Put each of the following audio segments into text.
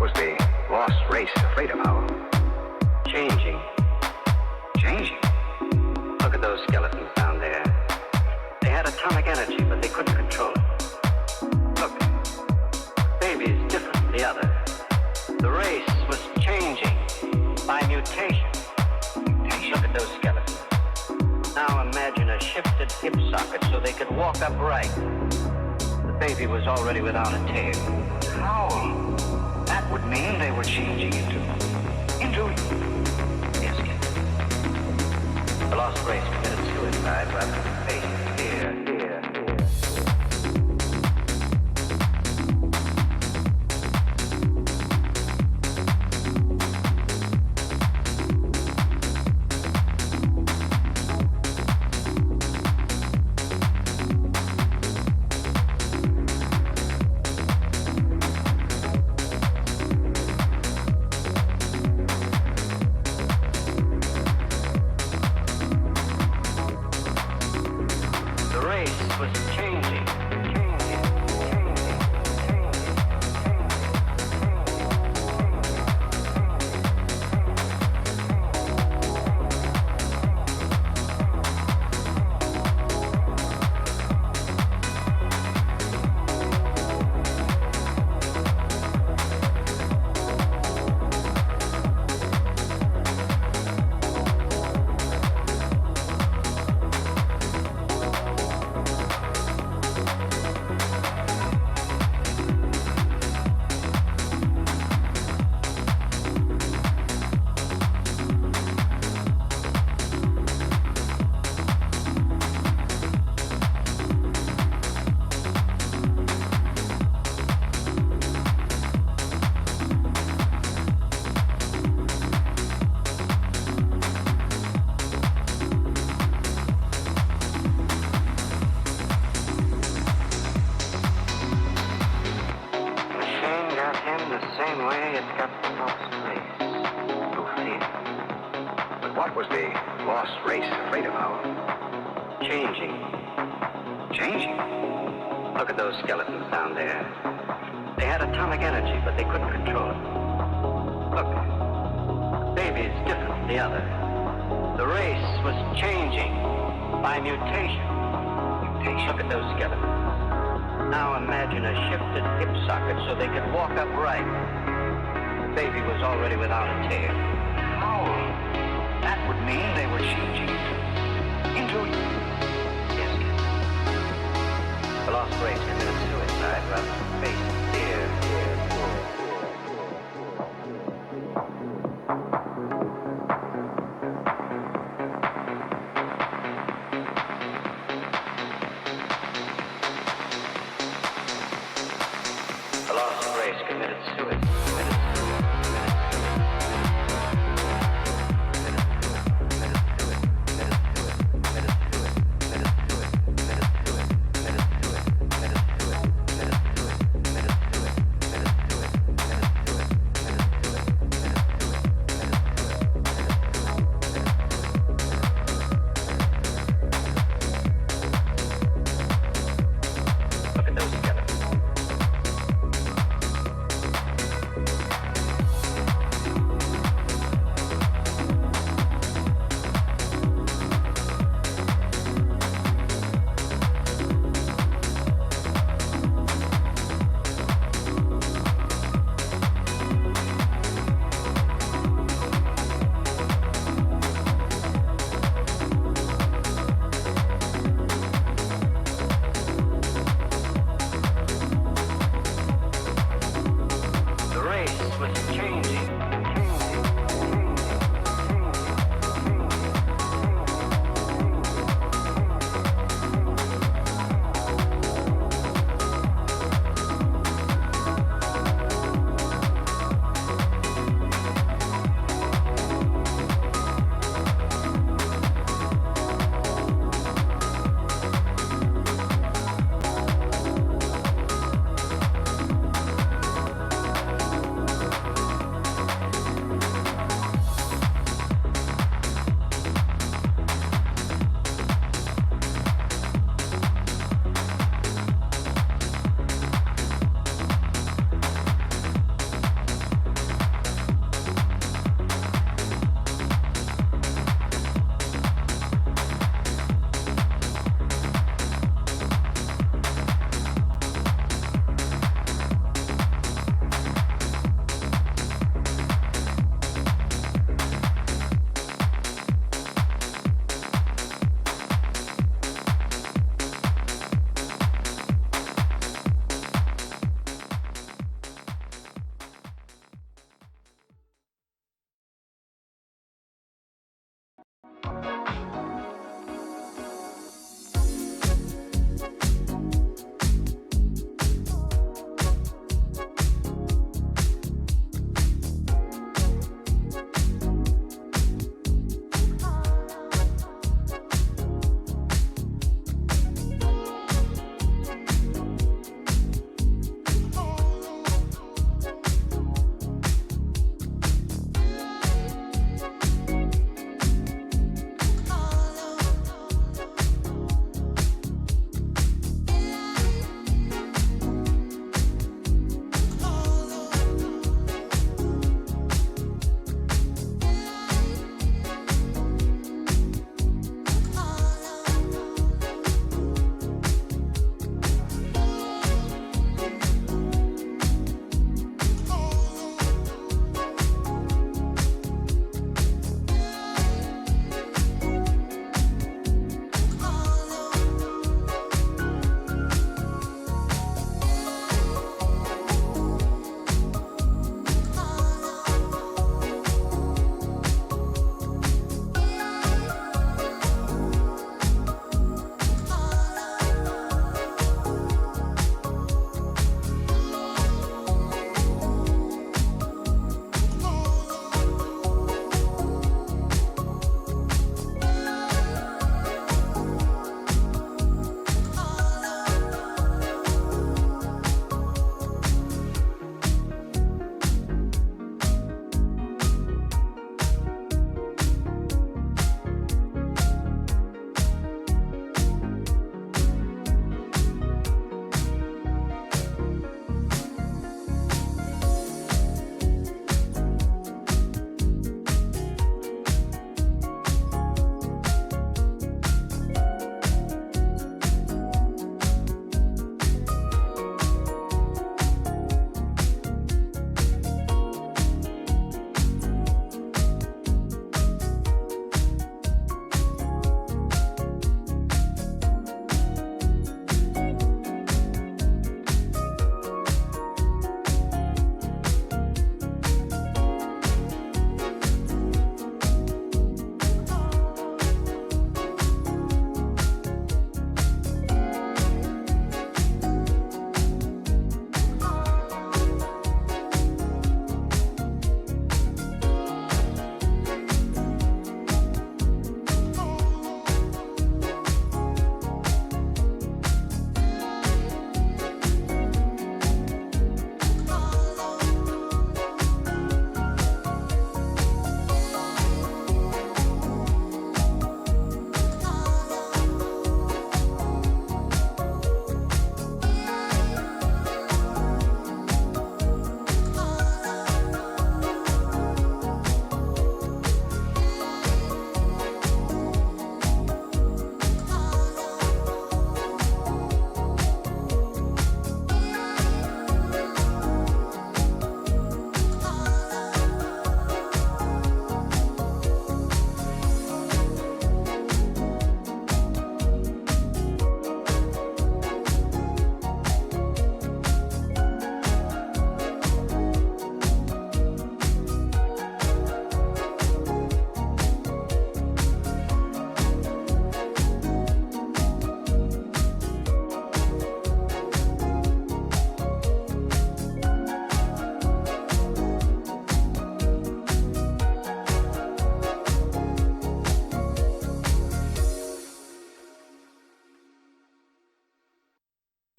was the lost race afraid of, Howell? Changing. Changing? Look at those skeletons down there. They had atomic energy, but they couldn't control it. Look, baby's different from the other. The race was changing by mutation. Look at those skeletons. Now imagine a shifted hip socket so they could walk upright. The baby was already without a tail. Howell, that would mean they were changing into... Yes, The lost race committed suicide rather than face fear.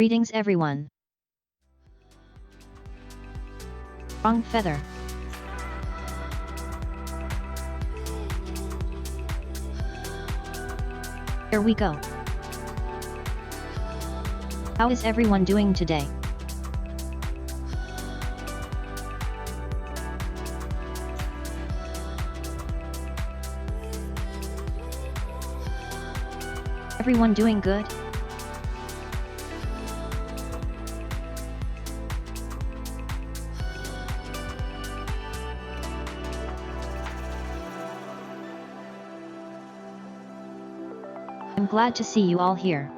Greetings everyone. Wrong feather. Here we go. How is everyone doing today? Everyone doing good? I'm glad to see you all here.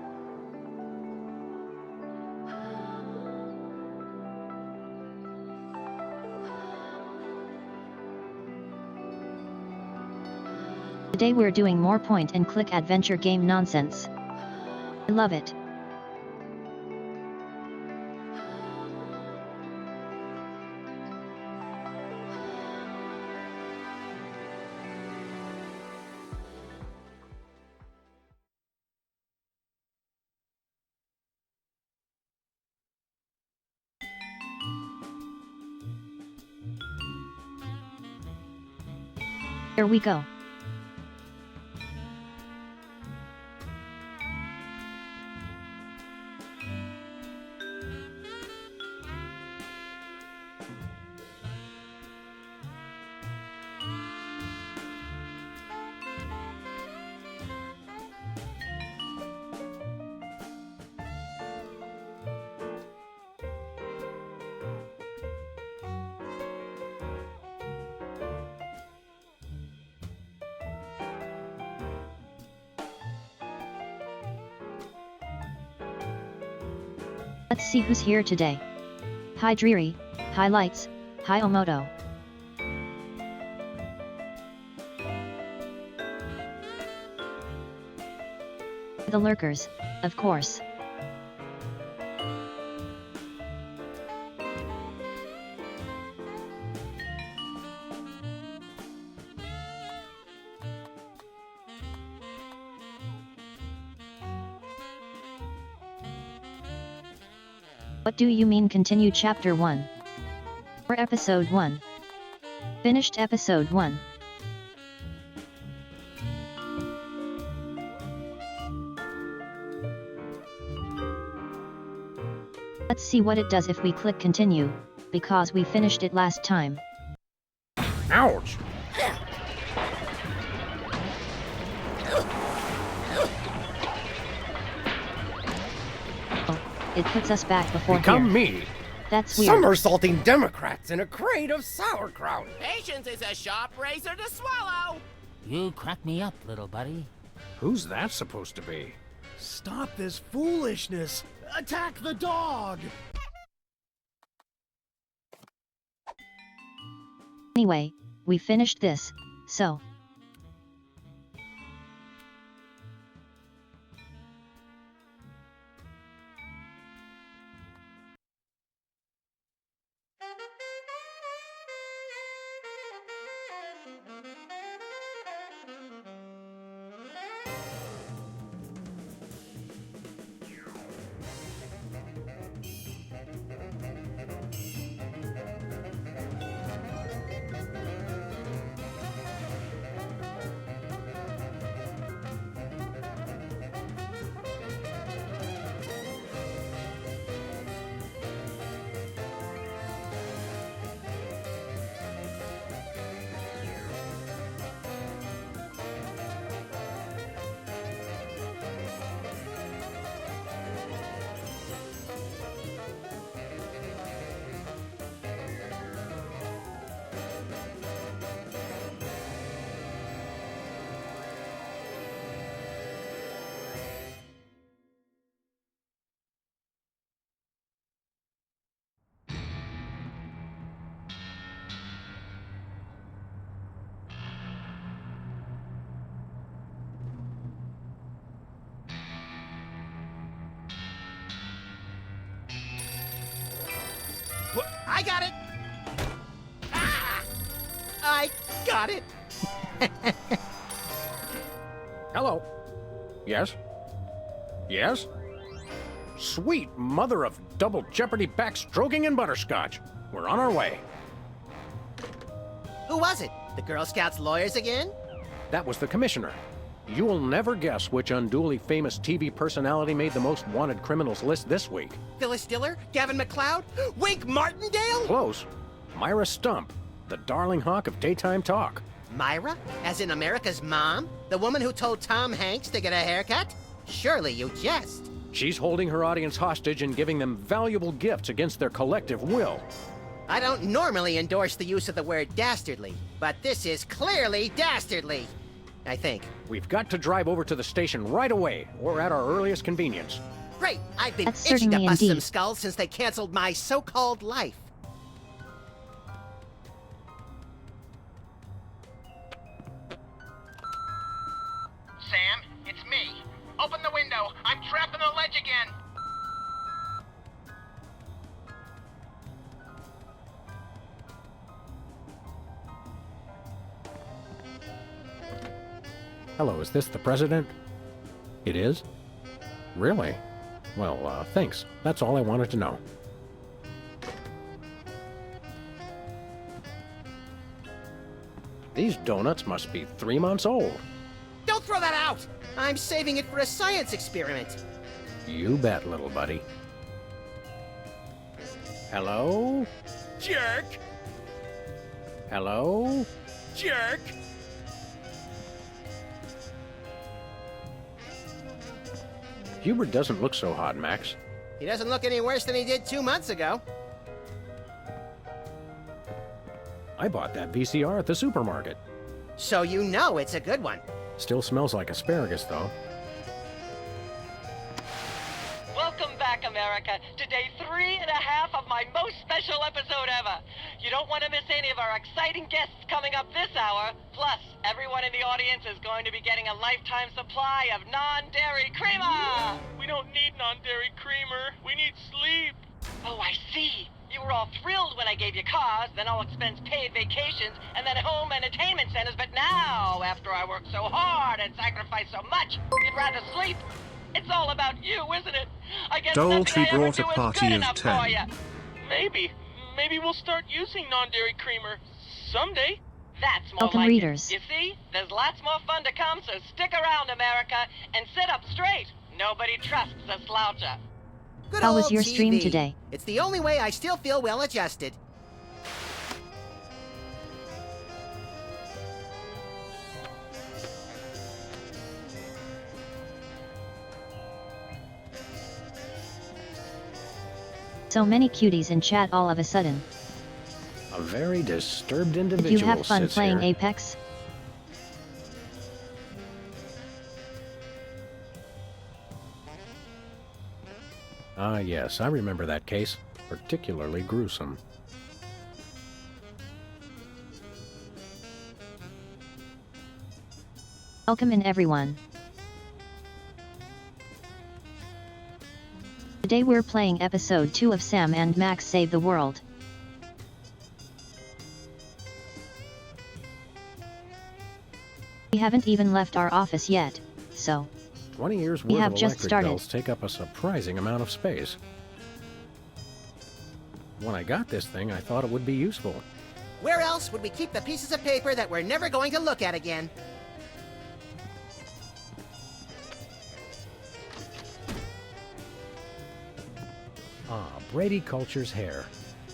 Today we're doing more point-and-click adventure game nonsense. I love it. Here we go. Let's see who's here today. Hi Dreary, hi Lights, hi Omoto. The lurkers, of course. What do you mean continue chapter 1? Or episode 1? Finished episode 1. Let's see what it does if we click continue, because we finished it last time. Ouch! It puts us back before Become here. me. That's weird. Somersaulting Democrats in a crate of sauerkraut. Patience is a sharp razor to swallow. You crack me up, little buddy. Who's that supposed to be? Stop this foolishness! Attack the dog! Anyway, we finished this, so. I got it! Ah! I got it! Hello. Yes? Yes? Sweet mother of double jeopardy backstroking and butterscotch. We're on our way. Who was it? The Girl Scouts lawyers again? That was the commissioner. You will never guess which unduly famous TV personality made the most wanted criminals list this week. Phyllis Diller? Gavin McLeod? Wink Martindale? Close. Myra Stump, the darling hawk of daytime talk. Myra? As in America's mom? The woman who told Tom Hanks to get a haircut? Surely you jest. She's holding her audience hostage and giving them valuable gifts against their collective will. I don't normally endorse the use of the word dastardly, but this is clearly dastardly. I think. We've got to drive over to the station right away, or at our earliest convenience. Great, I've been That's itching to certainly bust some indeed. skulls since they canceled my so-called life. Sam, it's me. Open the window. I'm trapped on the ledge again. Hello, is this the president? It is? Really? Well, thanks. That's all I wanted to know. These donuts must be 3 months old. Don't throw that out! I'm saving it for a science experiment. You bet, little buddy. Hello? Jerk! Hello? Jerk! Hubert doesn't look so hot, Max. He doesn't look any worse than he did 2 months ago. I bought that VCR at the supermarket. So you know it's a good one. Still smells like asparagus, though. Welcome back, America, to day 3.5 of my most special episode ever. You don't want to miss any of our exciting guests coming up this hour. Plus, everyone in the audience is going to be getting a lifetime supply of non-dairy creamer. We don't need non-dairy creamer. We need sleep. Oh, I see. You were all thrilled when I gave you cars, then all expense paid vacations, and then home entertainment centers. But now, after I worked so hard and sacrificed so much, you'd rather sleep. It's all about you, isn't it? I guess Daltrey nothing I ever brought a do is party good of enough 10. for you. Maybe we'll start using non-dairy creamer someday. That's more Welcome, like readers. it. You see, there's lots more fun to come, so stick around, America, and sit up straight. Nobody trusts a sloucher. Good How was old your stream TV. today? It's the only way I still feel well adjusted. So many cuties in chat all of a sudden. A very disturbed Did individual you have fun sits playing here. Apex? Ah, yes, I remember that case. Particularly gruesome. Welcome in, everyone. Today we're playing episode 2 of Sam and Max Save the World. We haven't even left our office yet, so 20 years We worth have of just electric started. bills take up a surprising amount of space. When I got this thing, I thought it would be useful. Where else would we keep the pieces of paper that we're never going to look at again? Ah, Brady Culture's hair.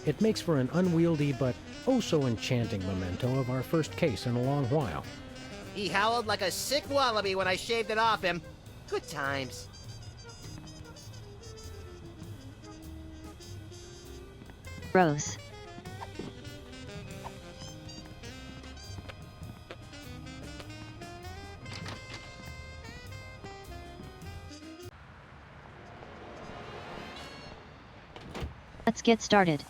It makes for an unwieldy but oh so enchanting memento of our first case in a long while. He howled like a sick wallaby when I shaved it off him. Good times. Rose. Let's get started.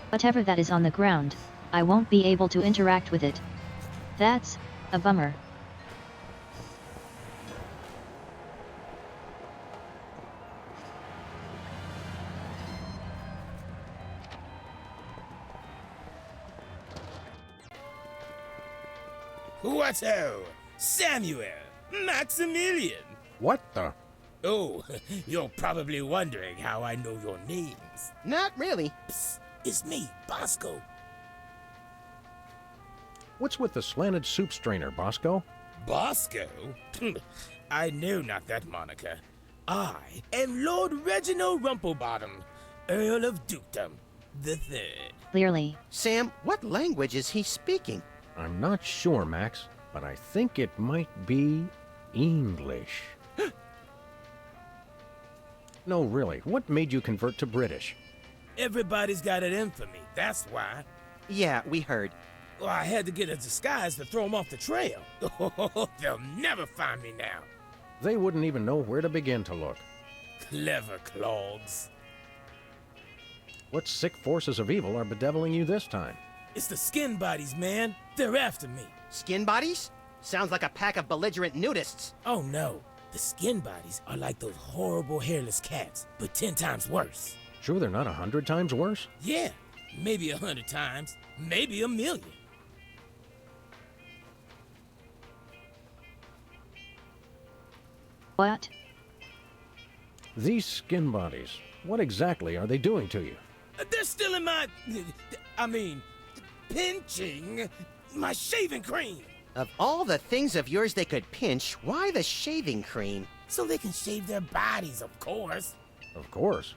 Whatever that is on the ground, I won't be able to interact with it. That's a bummer. What-o? Samuel, Maximilian. What the? Oh, you're probably wondering how I know your names. Not really. Psst, it's me, Bosco. What's with the slanted soup strainer, Bosco? Bosco? I know not that moniker. I am Lord Reginald Rumplebottom, Earl of Dukedom, the Third. Clearly. Sam, what language is he speaking? I'm not sure, Max, but I think it might be English. No, really, what made you convert to British? Everybody's got it in for me, that's why. Yeah, we heard. Well, I had to get a disguise to throw them off the trail. They'll never find me now. They wouldn't even know where to begin to look. Clever clogs. What sick forces of evil are bedeviling you this time? It's the skin bodies, man. They're after me. Skin bodies? Sounds like a pack of belligerent nudists. Oh no. The skin bodies are like those horrible hairless cats, but 10 times worse. Sure they're not 100 times worse? Yeah, maybe 100 times, maybe 1,000,000. What? These skin bodies, what exactly are they doing to you? They're still in my... pinching my shaving cream. Of all the things of yours they could pinch, why the shaving cream? So they can shave their bodies, of course. Of course.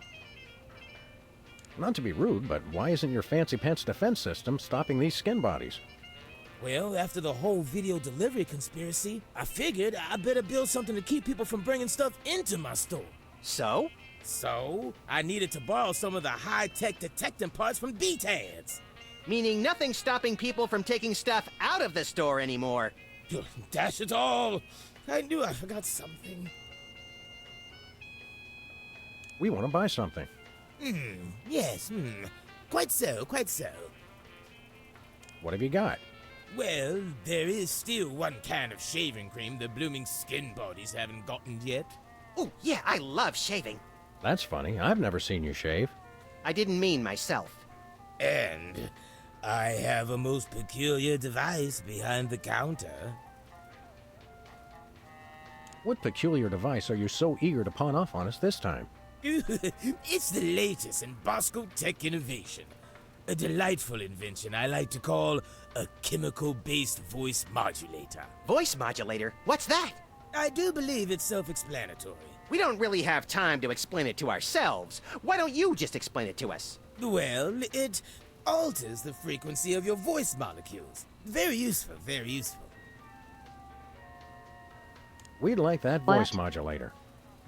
Not to be rude, but why isn't your fancy pants defense system stopping these skin bodies? Well, after the whole video delivery conspiracy, I figured I better build something to keep people from bringing stuff into my store. So? So, I needed to borrow some of the high-tech detecting parts from B-Tads. Meaning nothing's stopping people from taking stuff out of the store anymore. Dash it all! I knew I forgot something. We want to buy something. Yes, quite so, quite so. What have you got? Well, there is still one kind of shaving cream the blooming skin bodies haven't gotten yet. Oh, yeah, I love shaving. That's funny. I've never seen you shave. I didn't mean myself. And I have a most peculiar device behind the counter. What peculiar device are you so eager to pawn off on us this time? It's the latest in Bosco tech innovation. A delightful invention I like to call a chemical-based voice modulator. Voice modulator? What's that? I do believe it's self-explanatory. We don't really have time to explain it to ourselves. Why don't you just explain it to us? Well, it alters the frequency of your voice molecules. Very useful, very useful. We'd like that voice modulator.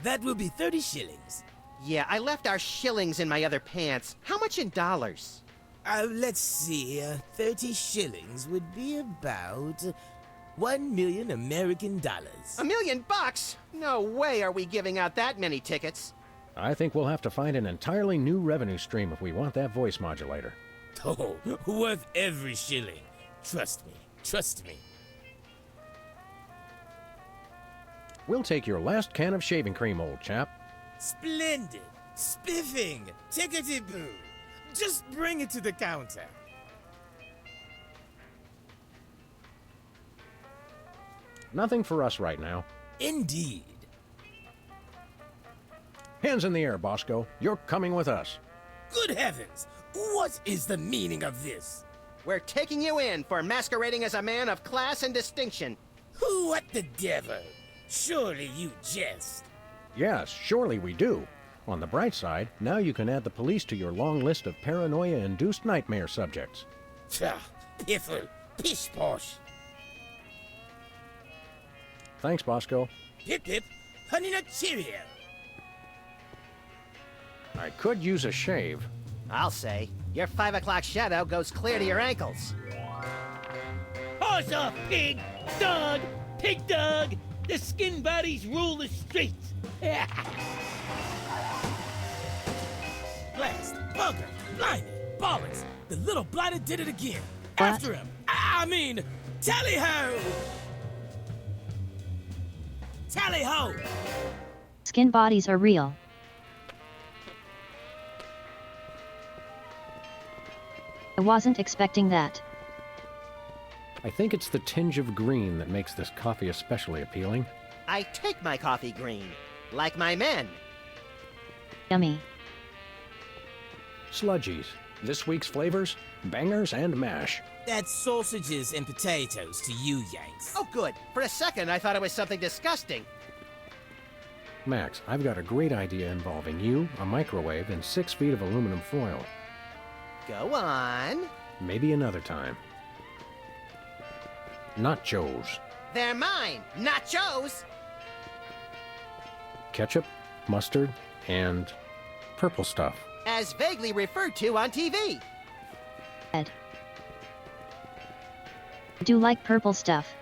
That will be 30 shillings. Yeah, I left our shillings in my other pants. How much in dollars? Let's see. 30 shillings would be about 1,000,000 American dollars. $1 million? No way are we giving out that many tickets. I think we'll have to find an entirely new revenue stream if we want that voice modulator. Oh, worth every shilling. Trust me, trust me. We'll take your last can of shaving cream, old chap. Splendid, spiffing, tickety-boo. Just bring it to the counter. Nothing for us right now. Indeed. Hands in the air, Bosco. You're coming with us. Good heavens! What is the meaning of this? We're taking you in for masquerading as a man of class and distinction. What the devil? Surely you jest. Yes, surely we do. On the bright side, now you can add the police to your long list of paranoia-induced nightmare subjects. Tch, piffle, pish-posh. Thanks, Bosco. Hip-hip, honey nut cheerio. I could use a shave. I'll say. Your 5 o'clock shadow goes clear to your ankles. Horse off, pig! Dog! Pig dog! The skin bodies rule the streets! Blast, bugger, blimey, bollocks. The little blighter did it again. What? After him. I mean, tally-ho! Tally-ho! Skin bodies are real. I wasn't expecting that. I think it's the tinge of green that makes this coffee especially appealing. I take my coffee green, like my men. Yummy. Sludgies. This week's flavors, bangers and mash. That's sausages and potatoes to you, Yanks. Oh, good. For a second, I thought it was something disgusting. Max, I've got a great idea involving you, a microwave, and 6 feet of aluminum foil. Go on. Maybe another time. Nachos. They're mine, nachos. Ketchup, mustard, and purple stuff. As vaguely referred to on TV. Ed. Do like purple stuff.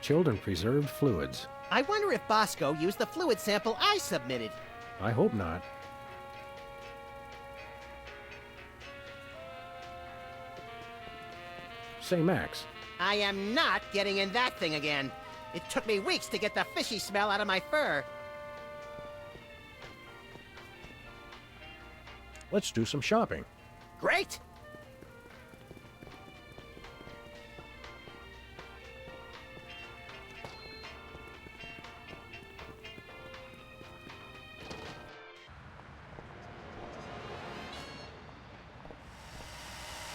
Chilled and preserved fluids. I wonder if Bosco used the fluid sample I submitted. I hope not. Say, Max, I am not getting in that thing again. It took me weeks to get the fishy smell out of my fur. let's do some shopping. Great!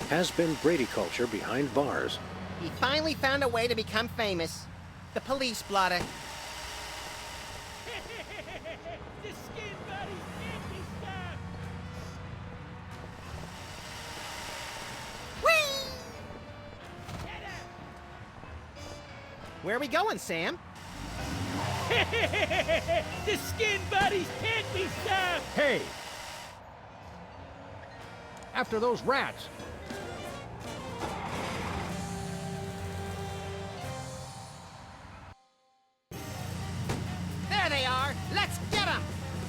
Has been Brady culture behind bars. He finally found a way to become famous. The police blotter. The skin buddies can't be stopped! Whee! Where are we going, Sam? The skin buddies can't be stopped! Hey! After those rats! There they are! Let's get them!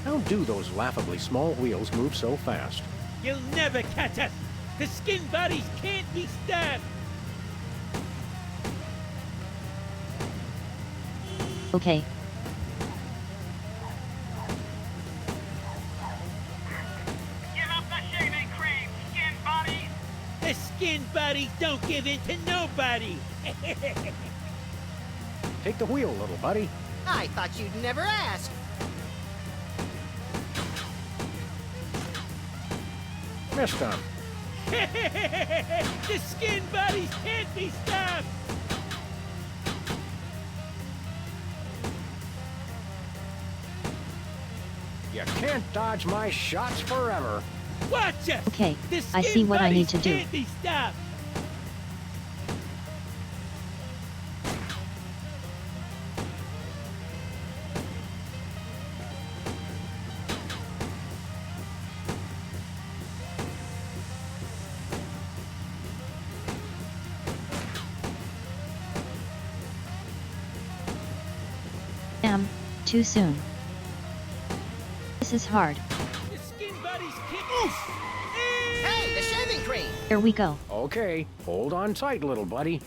How do those laughably small wheels move so fast? You'll never catch us! The skin buddies can't be stopped! Okay. Give up the shaving cream, skin buddies! The skin buddies don't give in to nobody! Take the wheel, little buddy. I thought you'd never ask. Missed him. The skin buddies can't be stopped! You can't dodge my shots forever. Watch us! Okay, The I skin see what I need buddies to do. can't be stopped! Too soon. This is hard. The skin buddies can't... Oof! Hey, the shaving cream! Here we go. Okay, hold on tight, little buddy.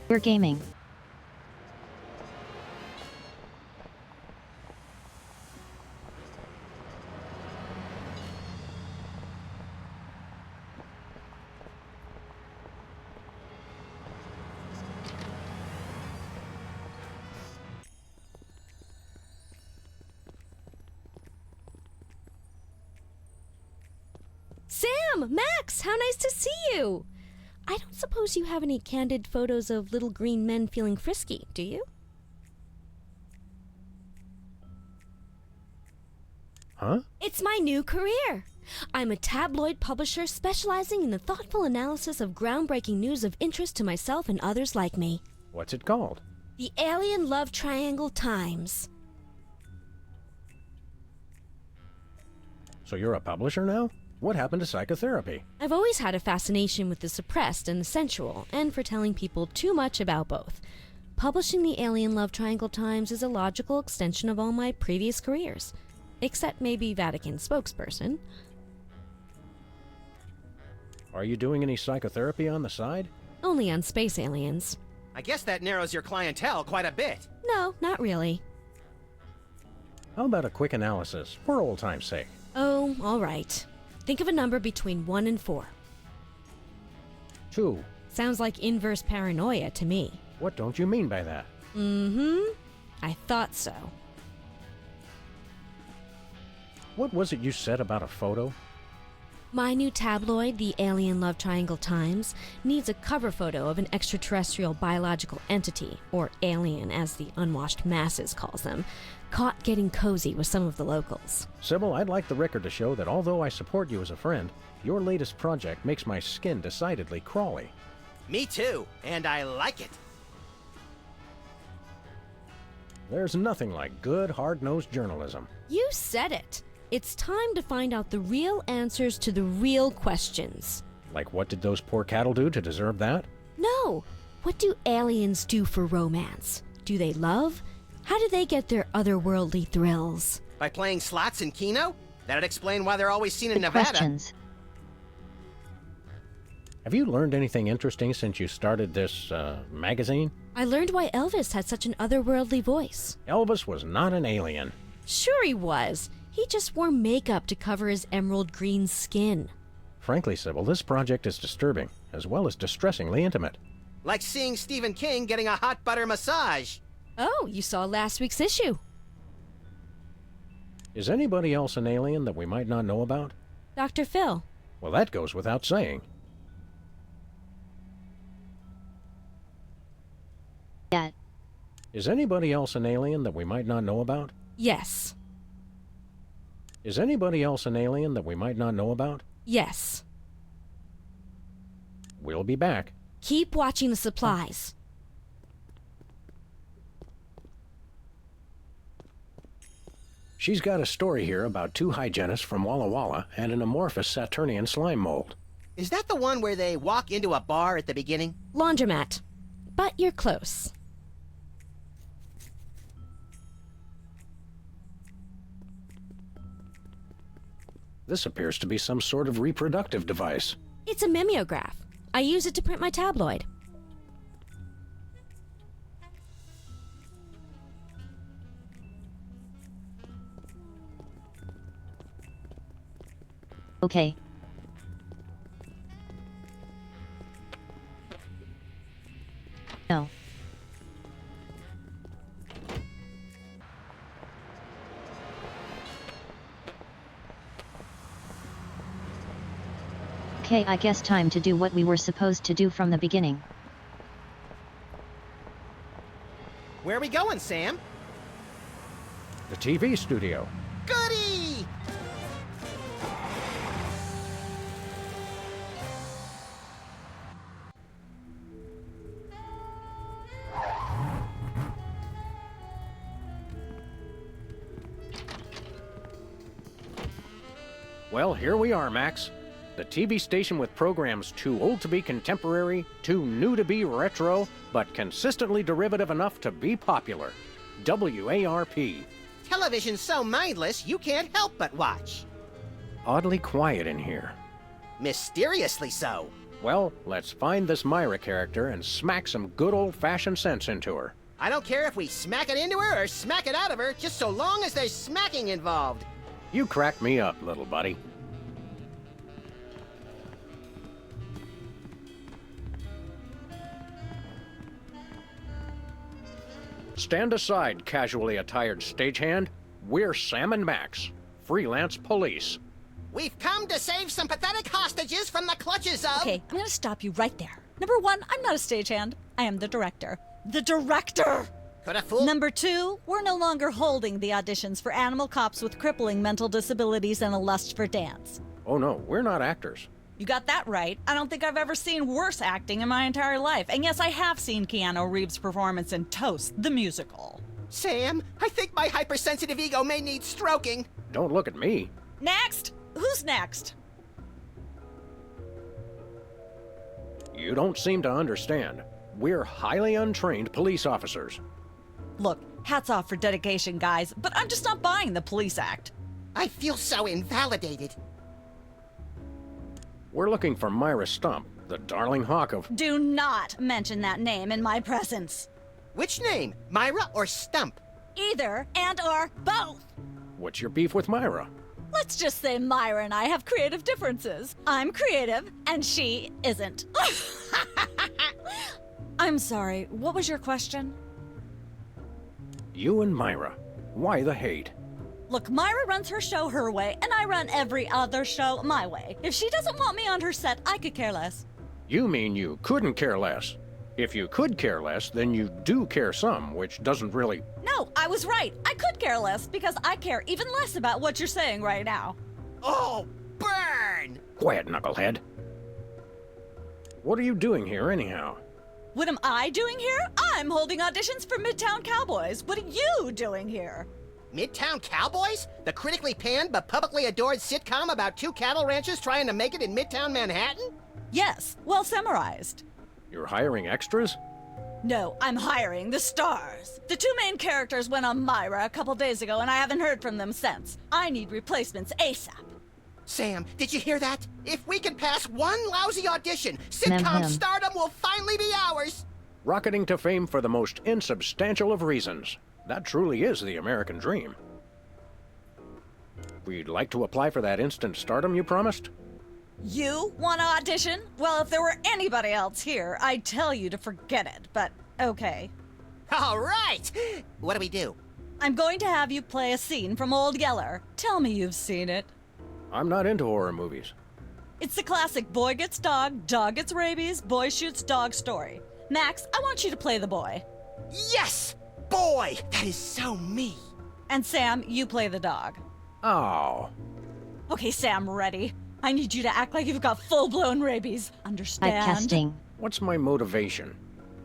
We're gaming. Sam! Max! How nice to see you! I don't suppose you have any candid photos of little green men feeling frisky, do you? Huh? It's my new career! I'm a tabloid publisher specializing in the thoughtful analysis of groundbreaking news of interest to myself and others like me. What's it called? The Alien Love Triangle Times. So you're a publisher now? What happened to psychotherapy? I've always had a fascination with the suppressed and the sensual, and for telling people too much about both. Publishing the Alien Love Triangle Times is a logical extension of all my previous careers. Except maybe Vatican spokesperson. Are you doing any psychotherapy on the side? Only on space aliens. I guess that narrows your clientele quite a bit. No, not really. How about a quick analysis, for old time's sake? Oh, all right. Think of a number between 1 and 4. 2. Sounds like inverse paranoia to me. What don't you mean by that? I thought so. What was it you said about a photo? My new tabloid, the Alien Love Triangle Times, needs a cover photo of an extraterrestrial biological entity, or alien as the unwashed masses calls them, caught getting cozy with some of the locals. Sybil, I'd like the record to show that although I support you as a friend, your latest project makes my skin decidedly crawly. Me too, and I like it. There's nothing like good, hard-nosed journalism. You said it. It's time to find out the real answers to the real questions. Like what did those poor cattle do to deserve that? No. What do aliens do for romance? Do they love? How do they get their otherworldly thrills? By playing slots in Keno? That'd explain why they're always seen in Good Nevada. questions. Have you learned anything interesting since you started this, magazine? I learned why Elvis had such an otherworldly voice. Elvis was not an alien. Sure he was. He just wore makeup to cover his emerald green skin. Frankly, Sybil, this project is disturbing, as well as distressingly intimate. Like seeing Stephen King getting a hot butter massage. Oh, you saw last week's issue. Is anybody else an alien that we might not know about? Dr. Phil. Well, that goes without saying. Yeah. Is anybody else an alien that we might not know about? Yes. Is anybody else an alien that we might not know about? Yes. We'll be back. Keep watching the supplies. She's got a story here about 2 hygienists from Walla Walla and an amorphous Saturnian slime mold. Is that the one where they walk into a bar at the beginning? Laundromat. But you're close. This appears to be some sort of reproductive device. It's a mimeograph. I use it to print my tabloid. Okay. No. Okay, I guess time to do what we were supposed to do from the beginning. Where are we going, Sam? The TV studio. Goody! Well, here we are, Max. The TV station with programs too old to be contemporary, too new to be retro, but consistently derivative enough to be popular. WARP. Television's so mindless, you can't help but watch. Oddly quiet in here. Mysteriously so. Well, let's find this Myra character and smack some good old-fashioned sense into her. I don't care if we smack it into her or smack it out of her, just so long as there's smacking involved. You crack me up, little buddy. Stand aside, casually attired stagehand. We're Sam and Max, freelance police. We've come to save some pathetic hostages from the clutches of... Okay, I'm gonna stop you right there. Number 1, I'm not a stagehand. I am the director. The director! Could a fool... Number 2, we're no longer holding the auditions for animal cops with crippling mental disabilities and a lust for dance. Oh no, we're not actors. You got that right. I don't think I've ever seen worse acting in my entire life. And yes, I have seen Keanu Reeves' performance in Toast, the musical. Sam, I think my hypersensitive ego may need stroking. Don't look at me. Next! Who's next? You don't seem to understand. We're highly untrained police officers. Look, hats off for dedication, guys, but I'm just not buying the police act. I feel so invalidated. We're looking for Myra Stump, the darling hawk of... Do not mention that name in my presence. Which name, Myra or Stump? Either and or both. What's your beef with Myra? Let's just say Myra and I have creative differences. I'm creative, and she isn't. I'm sorry, what was your question? You and Myra. Why the hate? Look, Myra runs her show her way, and I run every other show my way. If she doesn't want me on her set, I could care less. You mean you couldn't care less? If you could care less, then you do care some, which doesn't really... No, I was right. I could care less because I care even less about what you're saying right now. Oh, burn! Quiet, knucklehead. What are you doing here, anyhow? What am I doing here? I'm holding auditions for Midtown Cowboys. What are you doing here? Midtown Cowboys? The critically panned but publicly adored sitcom about two cattle ranchers trying to make it in Midtown Manhattan? Yes, well summarized. You're hiring extras? No, I'm hiring the stars. The two main characters went on Myra a couple days ago, and I haven't heard from them since. I need replacements ASAP. Sam, did you hear that? If we can pass one lousy audition, sitcom stardom will finally be ours! Rocketing to fame for the most insubstantial of reasons. That truly is the American dream. We'd like to apply for that instant stardom you promised? You want to audition? Well, if there were anybody else here, I'd tell you to forget it, but okay. All right! What do we do? I'm going to have you play a scene from Old Yeller. Tell me you've seen it. I'm not into horror movies. It's the classic boy gets dog gets rabies, boy shoots dog story. Max, I want you to play the boy. Yes! Boy! That is so me! And Sam, you play the dog. Oh. Okay, Sam, ready? I need you to act like you've got full-blown rabies. Understand? Typecasting. What's my motivation?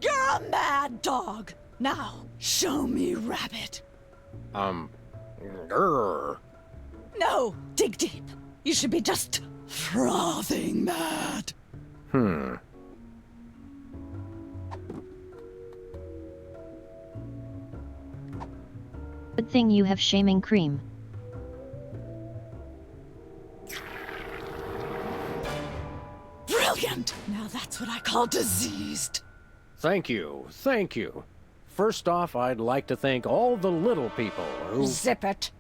You're a mad dog. Now, show me rabbit. Grr. No, dig deep. You should be just frothing mad. Hmm. Good thing you have shaming cream. Brilliant! Now that's what I call diseased. Thank you, thank you. First off, I'd like to thank all the little people who... Zip it.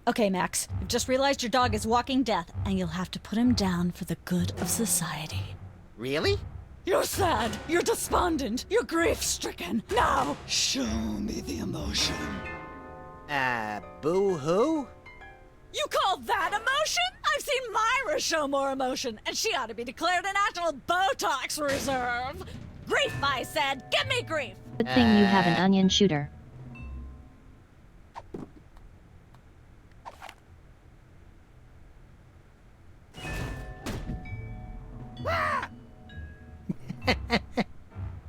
Okay, Max, you've just realized your dog is walking death, and you'll have to put him down for the good of society. Really? You're sad, you're despondent, you're grief-stricken. Now, show me the emotion. Boo-hoo? You call that emotion? I've seen Myra show more emotion, and she ought to be declared a national Botox reserve. Grief, I said. Give me grief. Good thing you have an onion shooter.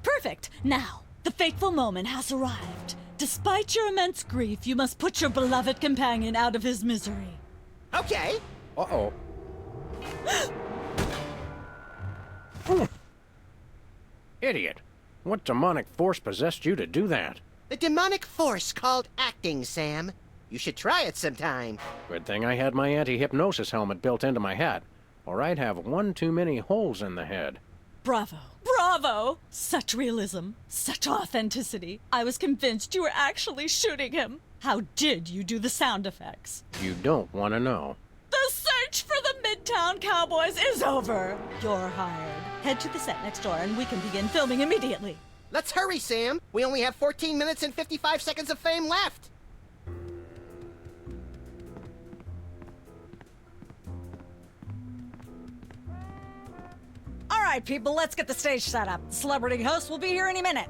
Perfect. Now, the fateful moment has arrived. Despite your immense grief, you must put your beloved companion out of his misery. Okay. Uh-oh. Idiot. What demonic force possessed you to do that? The demonic force called acting, Sam. You should try it sometime. Good thing I had my anti-hypnosis helmet built into my hat, or I'd have one too many holes in the head. Bravo. Bravo! Such realism, such authenticity. I was convinced you were actually shooting him. How did you do the sound effects? You don't want to know. The search for the Midtown Cowboys is over. You're hired. Head to the set next door and we can begin filming immediately. Let's hurry, Sam. We only have 14 minutes and 55 seconds of fame left. All right, people, let's get the stage set up. The celebrity host will be here any minute.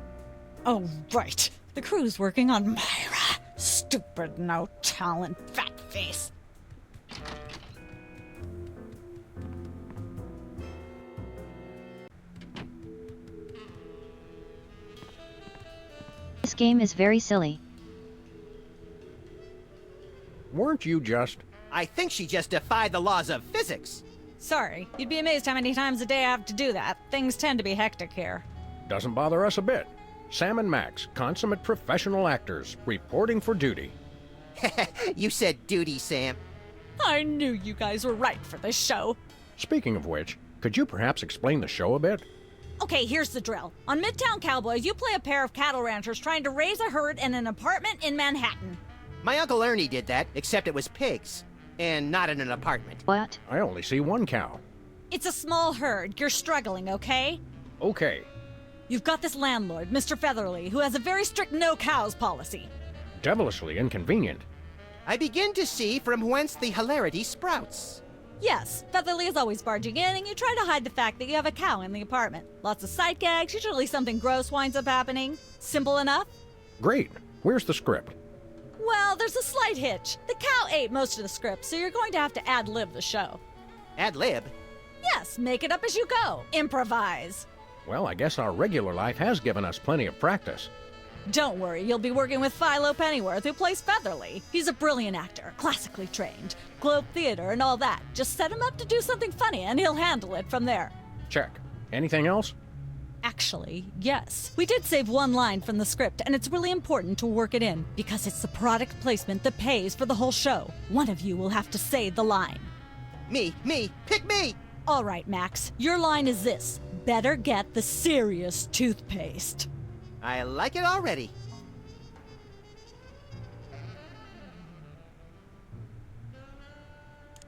Oh, right. The crew's working on Myra. Stupid, no talent, fat face. This game is very silly. Weren't you just... I think she just defied the laws of physics. Sorry, you'd be amazed how many times a day I have to do that. Things tend to be hectic here. Doesn't bother us a bit. Sam and Max, consummate professional actors, reporting for duty. You said duty, Sam. I knew you guys were right for this show. Speaking of which, could you perhaps explain the show a bit? Okay, here's the drill. On Midtown Cowboys, you play a pair of cattle ranchers trying to raise a herd in an apartment in Manhattan. My Uncle Ernie did that, except it was pigs. And not in an apartment. What? I only see one cow. It's a small herd. You're struggling, okay? Okay. You've got this landlord, Mr. Featherly, who has a very strict no cows policy. Devilishly inconvenient. I begin to see from whence the hilarity sprouts. Yes, Featherly is always barging in, and you try to hide the fact that you have a cow in the apartment. Lots of sight gags, usually something gross winds up happening. Simple enough? Great. Where's the script? Well, there's a slight hitch. The cow ate most of the script, so you're going to have to ad-lib the show. Ad-lib? Yes, make it up as you go. Improvise. Well, I guess our regular life has given us plenty of practice. Don't worry, you'll be working with Philo Pennyworth, who plays Featherly. He's a brilliant actor, classically trained, Globe Theater and all that. Just set him up to do something funny, and he'll handle it from there. Check. Anything else? Actually, yes. We did save one line from the script, and it's really important to work it in, because it's the product placement that pays for the whole show. One of you will have to say the line. Me, pick me! All right, Max, your line is this. Better get the serious toothpaste. I like it already.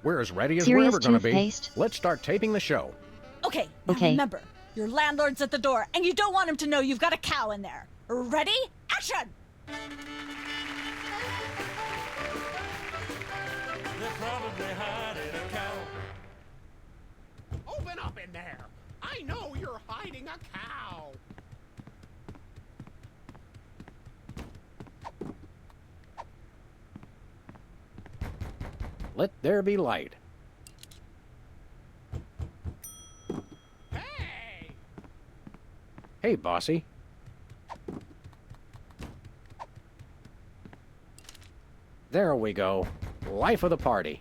We're as ready as Serious we're ever gonna be. toothpaste? Let's start taping the show. Okay, now remember, your landlord's at the door, and you don't want him to know you've got a cow in there. Ready? Action! They're probably hiding a cow. Open up in there! I know you're hiding a cow! Let there be light. Hey! Hey, bossy. There we go. Life of the party.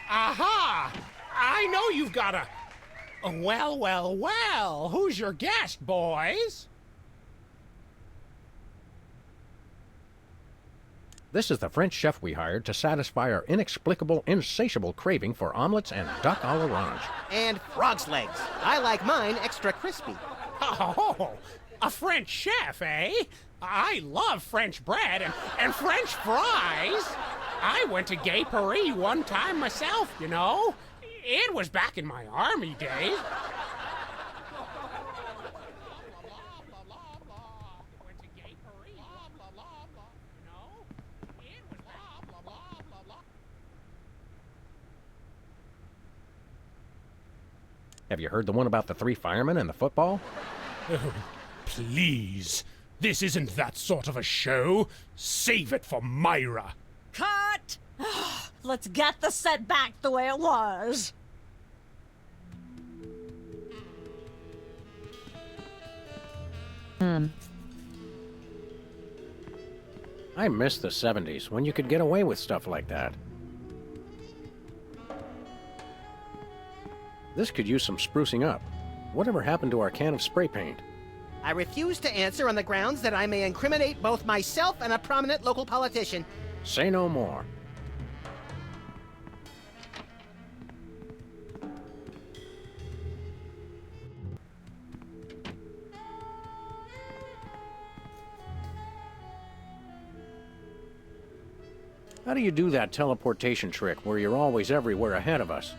Aha! I know you've got a... Well. Who's your guest, boys? This is the French chef we hired to satisfy our inexplicable, insatiable craving for omelets and duck à l'orange. And frog's legs. I like mine extra crispy. Oh, a French chef, eh? I love French bread and French fries. I went to Gay Paris one time myself, you know. It was back in my army days. Have you heard the one about the 3 firemen and the football? Oh, please. This isn't that sort of a show. Save it for Myra. Cut! Let's get the set back the way it was. I miss the 70s, when you could get away with stuff like that. This could use some sprucing up. Whatever happened to our can of spray paint? I refuse to answer on the grounds that I may incriminate both myself and a prominent local politician. Say no more. How do you do that teleportation trick where you're always everywhere ahead of us?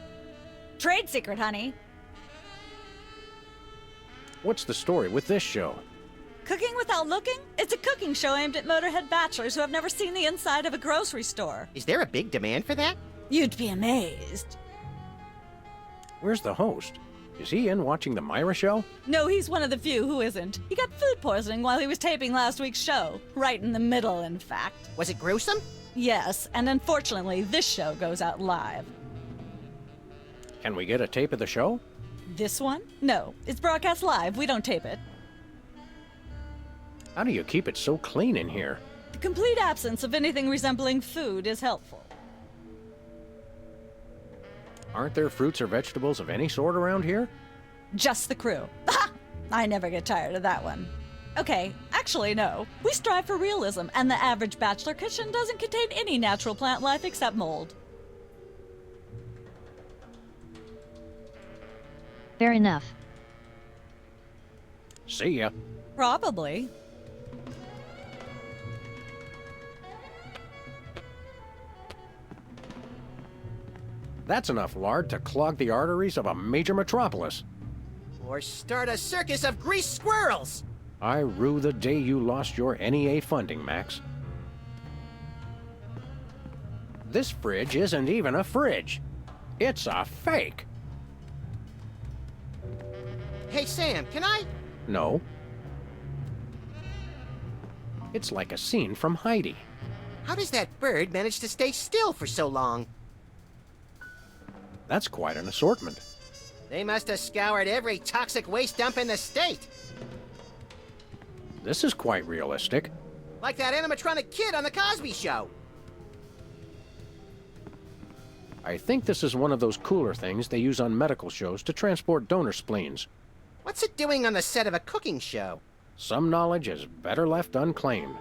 Trade secret, honey. What's the story with this show? Cooking Without Looking? It's a cooking show aimed at motorhead bachelors who have never seen the inside of a grocery store. Is there a big demand for that? You'd be amazed. Where's the host? Is he in watching the Myra show? No, he's one of the few who isn't. He got food poisoning while he was taping last week's show. Right in the middle, in fact. Was it gruesome? Yes, and unfortunately, this show goes out live. Can we get a tape of the show? This one? No, it's broadcast live. We don't tape it. How do you keep it so clean in here? The complete absence of anything resembling food is helpful. Aren't there fruits or vegetables of any sort around here? Just the crew. I never get tired of that one. Okay, actually no. We strive for realism, and the average bachelor kitchen doesn't contain any natural plant life except mold. Fair enough. See ya. Probably. That's enough lard to clog the arteries of a major metropolis. Or start a circus of greased squirrels! I rue the day you lost your NEA funding, Max. This fridge isn't even a fridge. It's a fake. Hey, Sam, can I? No. It's like a scene from Heidi. How does that bird manage to stay still for so long? That's quite an assortment. They must have scoured every toxic waste dump in the state. This is quite realistic. Like that animatronic kid on The Cosby Show. I think this is one of those cooler things they use on medical shows to transport donor spleens. What's it doing on the set of a cooking show? Some knowledge is better left unclaimed.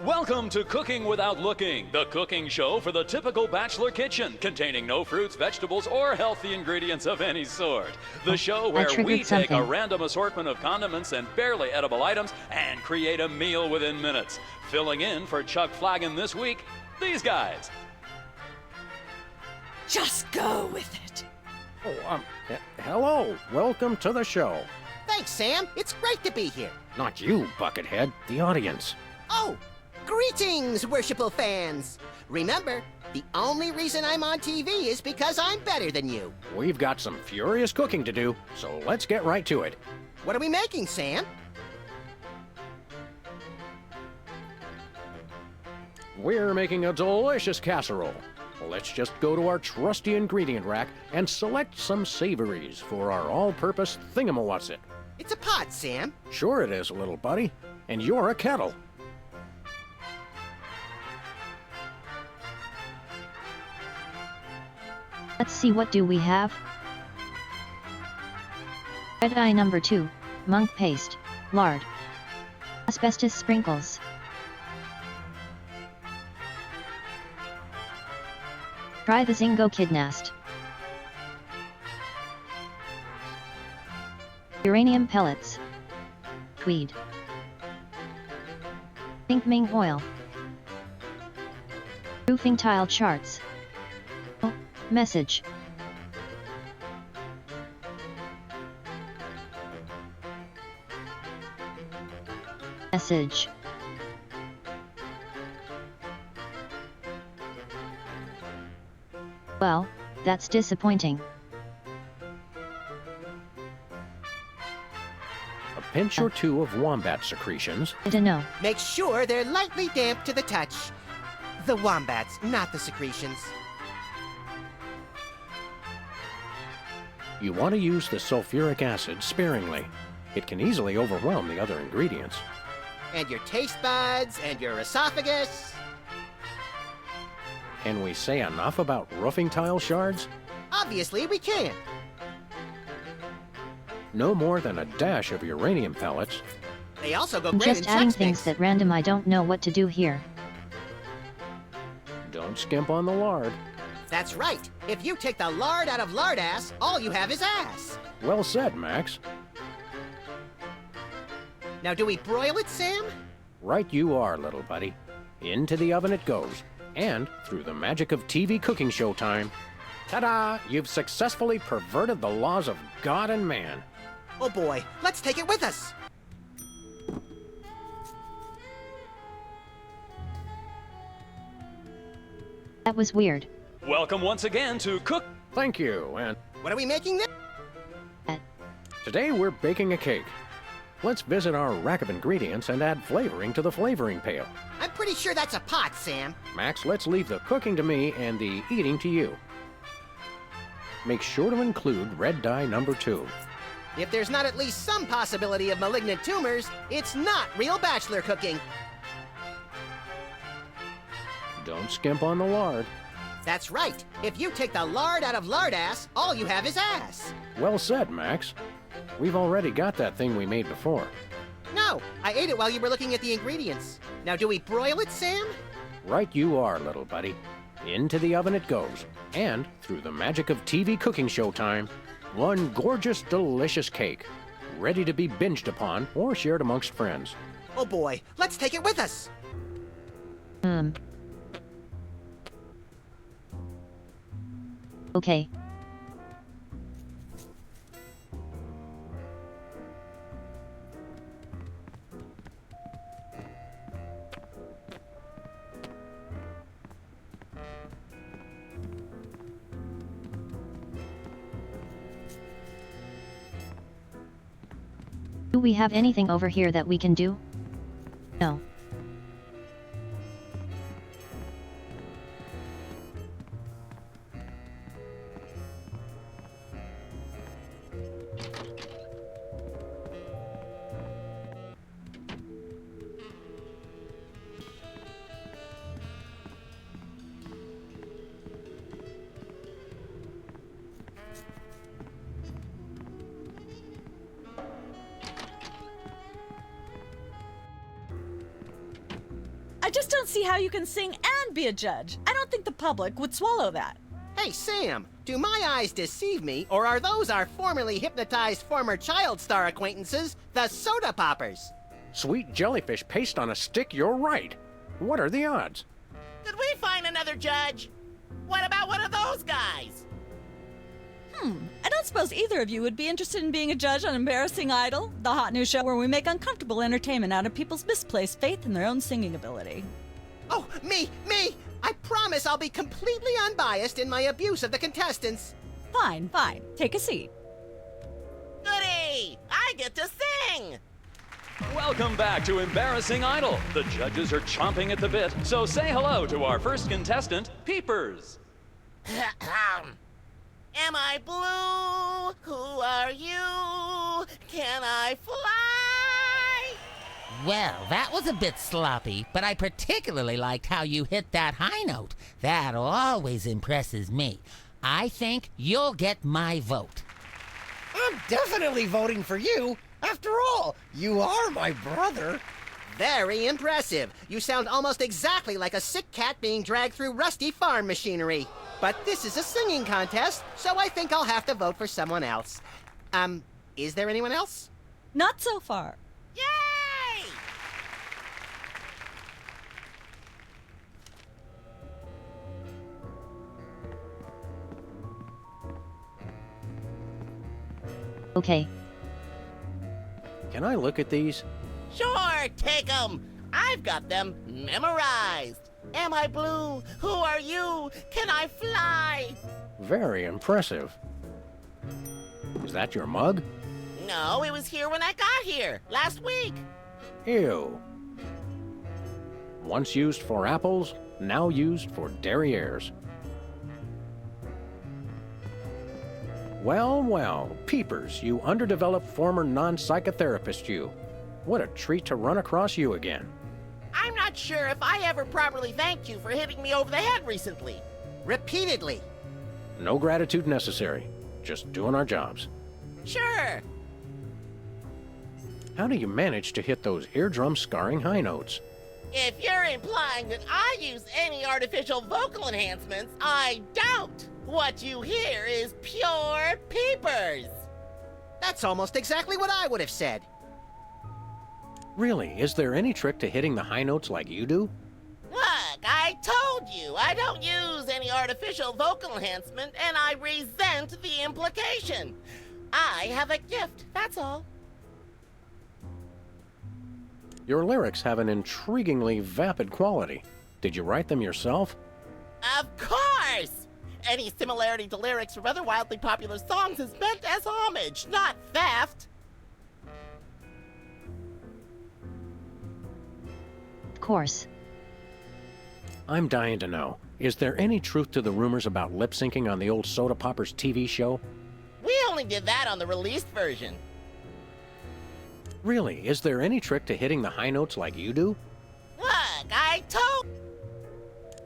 Welcome to Cooking Without Looking, the cooking show for the typical bachelor kitchen, containing no fruits, vegetables, or healthy ingredients of any sort. The show where we take a random assortment of condiments and barely edible items and create a meal within minutes. Filling in for Chuck Flagon this week, these guys. Just go with it. Oh, hello. Welcome to the show. Thanks, Sam. It's great to be here. Not you, Buckethead. The audience. Oh! Greetings, worshipful fans! Remember, the only reason I'm on TV is because I'm better than you. We've got some furious cooking to do, so let's get right to it. What are we making, Sam? We're making a delicious casserole. Let's just go to our trusty ingredient rack and select some savories for our all-purpose thingamawatsit. It's a pot, Sam. Sure it is, little buddy. And you're a kettle. Let's see, what do we have? Red dye number 2, monk paste, lard, asbestos sprinkles, try the Zingo Kidnast, uranium pellets, tweed, pink ming oil, roofing tile charts. Message. Message. Well, that's disappointing. A pinch or two of wombat secretions. I don't know. Make sure they're lightly damp to the touch. The wombats, not the secretions. You want to use the sulfuric acid sparingly. It can easily overwhelm the other ingredients. And your taste buds, and your esophagus. Can we say enough about roofing tile shards? Obviously we can. No more than a dash of uranium pellets. They also go I'm great just in adding Chex things Mix. that random. I don't know what to do here. Don't skimp on the lard. That's right. If you take the lard out of lard ass, all you have is ass. Well said, Max. Now, do we broil it, Sam? Right you are, little buddy. Into the oven it goes. And, through the magic of TV cooking show time, ta-da! You've successfully perverted the laws of God and man. Oh boy, let's take it with us. That was weird. Welcome once again to Cook. Thank you, and What are we making this? today we're baking a cake. Let's visit our rack of ingredients and add flavoring to the flavoring pail. I'm pretty sure that's a pot, Sam. Max, let's leave the cooking to me and the eating to you. Make sure to include red dye number 2. If there's not at least some possibility of malignant tumors, it's not real bachelor cooking. Don't skimp on the lard. That's right. If you take the lard out of lard ass, all you have is ass. Well said, Max. We've already got that thing we made before. No, I ate it while you were looking at the ingredients. Now, do we broil it, Sam? Right you are, little buddy. Into the oven it goes. And, through the magic of TV cooking show time, one gorgeous, delicious cake. Ready to be binged upon or shared amongst friends. Oh boy, let's take it with us. Okay. Do we have anything over here that we can do? No. I just don't see how you can sing and be a judge. I don't think the public would swallow that. Hey, Sam, do my eyes deceive me, or are those our formerly hypnotized former child star acquaintances, the Soda Poppers? Sweet jellyfish paste on a stick, you're right. What are the odds? Did we find another judge? What about one of those guys? I don't suppose either of you would be interested in being a judge on Embarrassing Idol, the hot new show where we make uncomfortable entertainment out of people's misplaced faith in their own singing ability. Oh, me! I promise I'll be completely unbiased in my abuse of the contestants. Fine. Take a seat. Goody! I get to sing! Welcome back to Embarrassing Idol. The judges are chomping at the bit, so say hello to our first contestant, Peepers. Am I blue? Who are you? Can I fly? Well, that was a bit sloppy, but I particularly liked how you hit that high note. That always impresses me. I think you'll get my vote. I'm definitely voting for you. After all, you are my brother. Very impressive. You sound almost exactly like a sick cat being dragged through rusty farm machinery. But this is a singing contest, so I think I'll have to vote for someone else. Is there anyone else? Not so far. Yay! Okay. Can I look at these? Sure, take them. I've got them memorized. Am I blue? Who are you? Can I fly? Very impressive. Is that your mug? No, it was here when I got here, last week. Ew. Once used for apples, now used for derrieres. Well, Peepers, you underdeveloped former non-psychotherapist you. What a treat to run across you again. I'm not sure if I ever properly thanked you for hitting me over the head recently. Repeatedly. No gratitude necessary. Just doing our jobs. Sure. How do you manage to hit those eardrum-scarring high notes? If you're implying that I use any artificial vocal enhancements, I don't. What you hear is pure Peepers. That's almost exactly what I would have said. Really, is there any trick to hitting the high notes like you do? Look, I told you I don't use any artificial vocal enhancement, and I resent the implication. I have a gift, that's all. Your lyrics have an intriguingly vapid quality. Did you write them yourself? Of course! Any similarity to lyrics from other wildly popular songs is meant as homage, not theft. Of course. I'm dying to know. Is there any truth to the rumors about lip-syncing on the old Soda Poppers TV show? We only did that on the released version. Really, is there any trick to hitting the high notes like you do? Look, I told...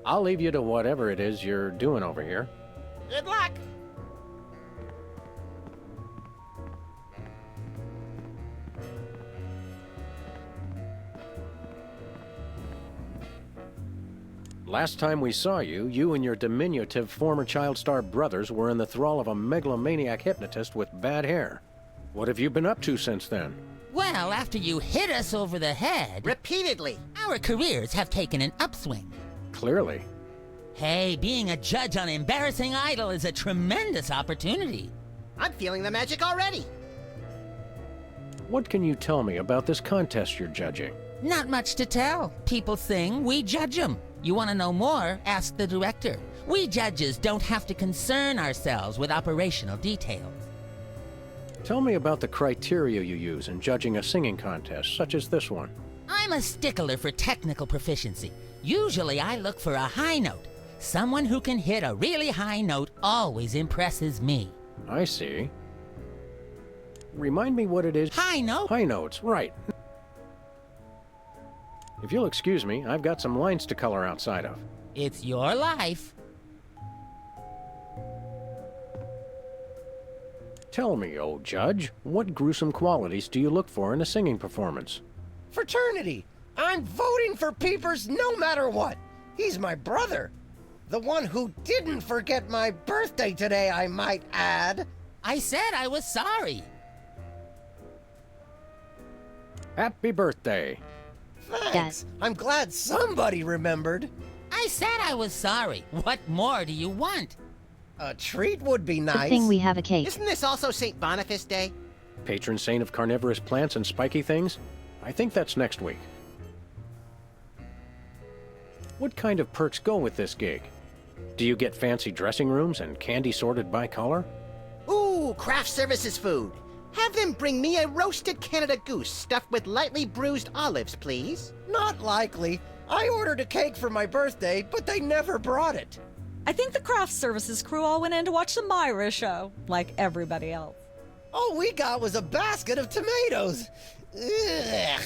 I'll leave you to whatever it is you're doing over here. Good luck. Last time we saw you, you and your diminutive former child star brothers were in the thrall of a megalomaniac hypnotist with bad hair. What have you been up to since then? Well, after you hit us over the head... Repeatedly. Our careers have taken an upswing. Clearly. Hey, being a judge on Embarrassing Idol is a tremendous opportunity. I'm feeling the magic already. What can you tell me about this contest you're judging? Not much to tell. People sing, we judge them. You want to know more? Ask the director. We judges don't have to concern ourselves with operational details. Tell me about the criteria you use in judging a singing contest, such as this one. I'm a stickler for technical proficiency. Usually I look for a high note. Someone who can hit a really high note always impresses me. I see. Remind me what it is. High note? High notes, right. If you'll excuse me, I've got some lines to color outside of. It's your life. Tell me, old judge, what gruesome qualities do you look for in a singing performance? Fraternity. I'm voting for Peepers no matter what. He's my brother. The one who didn't forget my birthday today, I might add. I said I was sorry. Happy birthday. Thanks. I'm glad somebody remembered. I said I was sorry. What more do you want? A treat would be nice. Good thing we have a cake. Isn't this also St. Boniface Day? Patron saint of carnivorous plants and spiky things? I think that's next week. What kind of perks go with this gig? Do you get fancy dressing rooms and candy sorted by color? Ooh, craft services food. Have them bring me a roasted Canada goose stuffed with lightly bruised olives, please. Not likely. I ordered a cake for my birthday, but they never brought it. I think the craft services crew all went in to watch the Myra show, like everybody else. All we got was a basket of tomatoes. Ugh.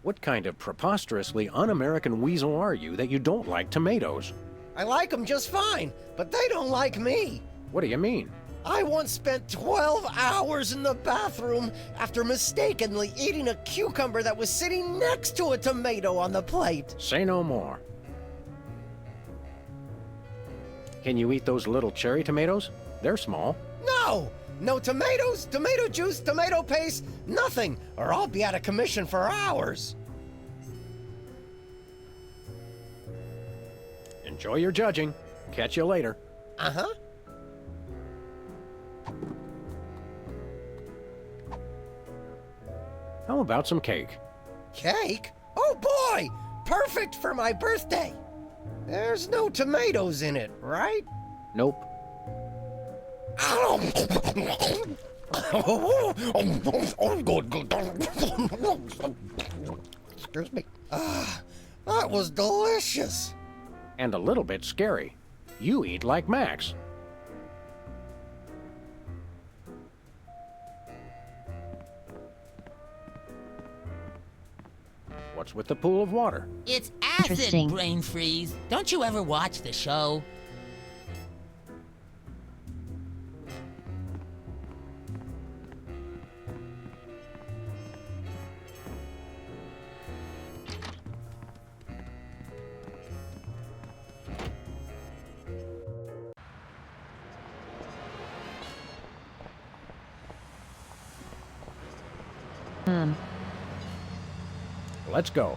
What kind of preposterously un-American weasel are you that you don't like tomatoes? I like them just fine, but they don't like me. What do you mean? I once spent 12 hours in the bathroom after mistakenly eating a cucumber that was sitting next to a tomato on the plate. Say no more. Can you eat those little cherry tomatoes? They're small. No! No tomatoes, tomato juice, tomato paste, nothing, or I'll be out of commission for hours. Enjoy your judging. Catch you later. Uh-huh. How about some cake? Cake? Oh boy! Perfect for my birthday! There's no tomatoes in it, right? Nope. Excuse me. That was delicious. And a little bit scary. You eat like Max. What's with the pool of water? It's acid, brain freeze. Don't you ever watch the show? Let's go.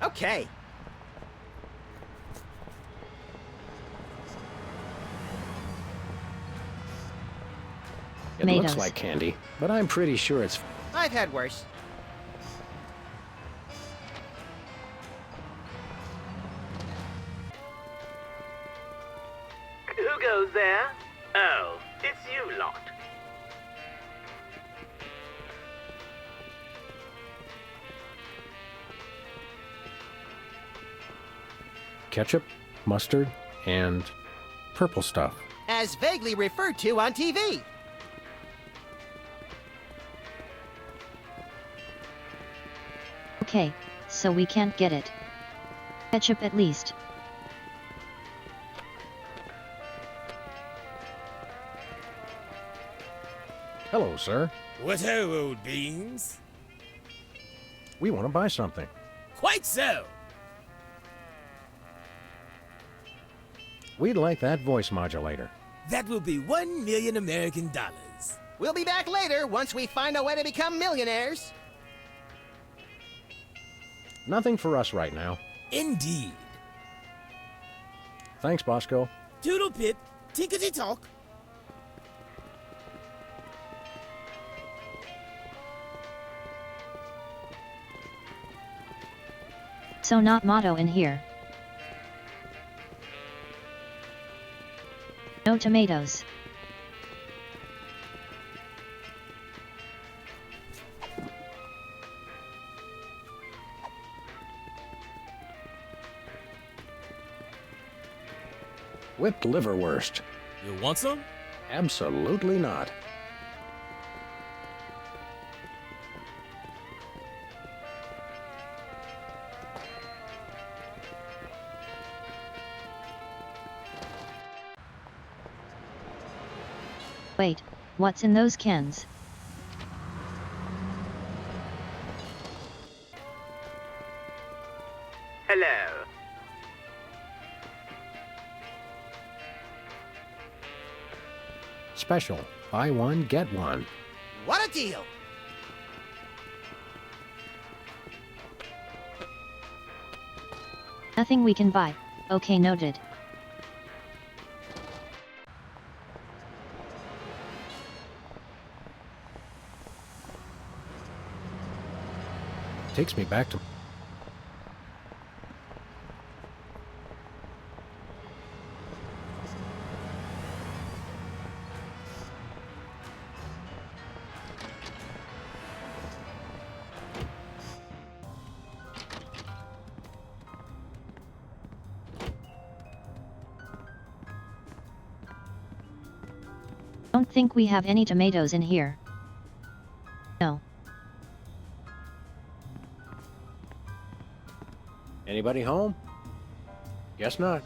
Okay. It looks like candy, but I'm pretty sure it's... I've had worse. Who goes there? Oh, it's you lot. Ketchup, mustard, and purple stuff. As vaguely referred to on TV. Okay, so we can't get it. Ketchup at least. Hello, sir. What-ho, old beans? We want to buy something. Quite so. We'd like that voice modulator. That will be $1 million American dollars. We'll be back later once we find a way to become millionaires. Nothing for us right now. Indeed. Thanks, Bosco. Toodle pip, tinkety talk. So not motto in here. No tomatoes. Whipped liverwurst. You want some? Absolutely not. Wait, what's in those cans? Hello. Special. Buy one, get one. What a deal! Nothing we can buy. Okay, noted. Takes me back to... Don't think we have any tomatoes in here. No. Anybody home? Guess not.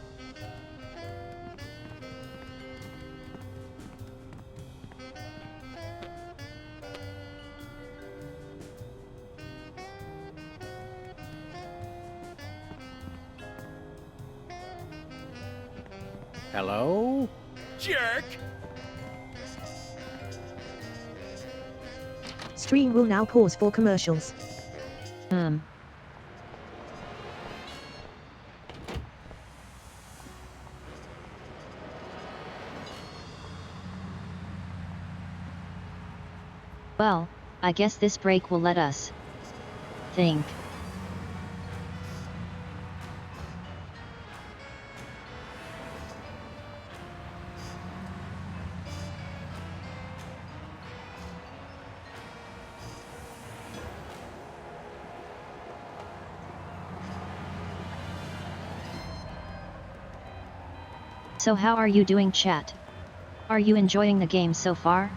Hello? Jerk! Stream will now pause for commercials. Well, I guess this break will let us think. So how are you doing, chat? Are you enjoying the game so far?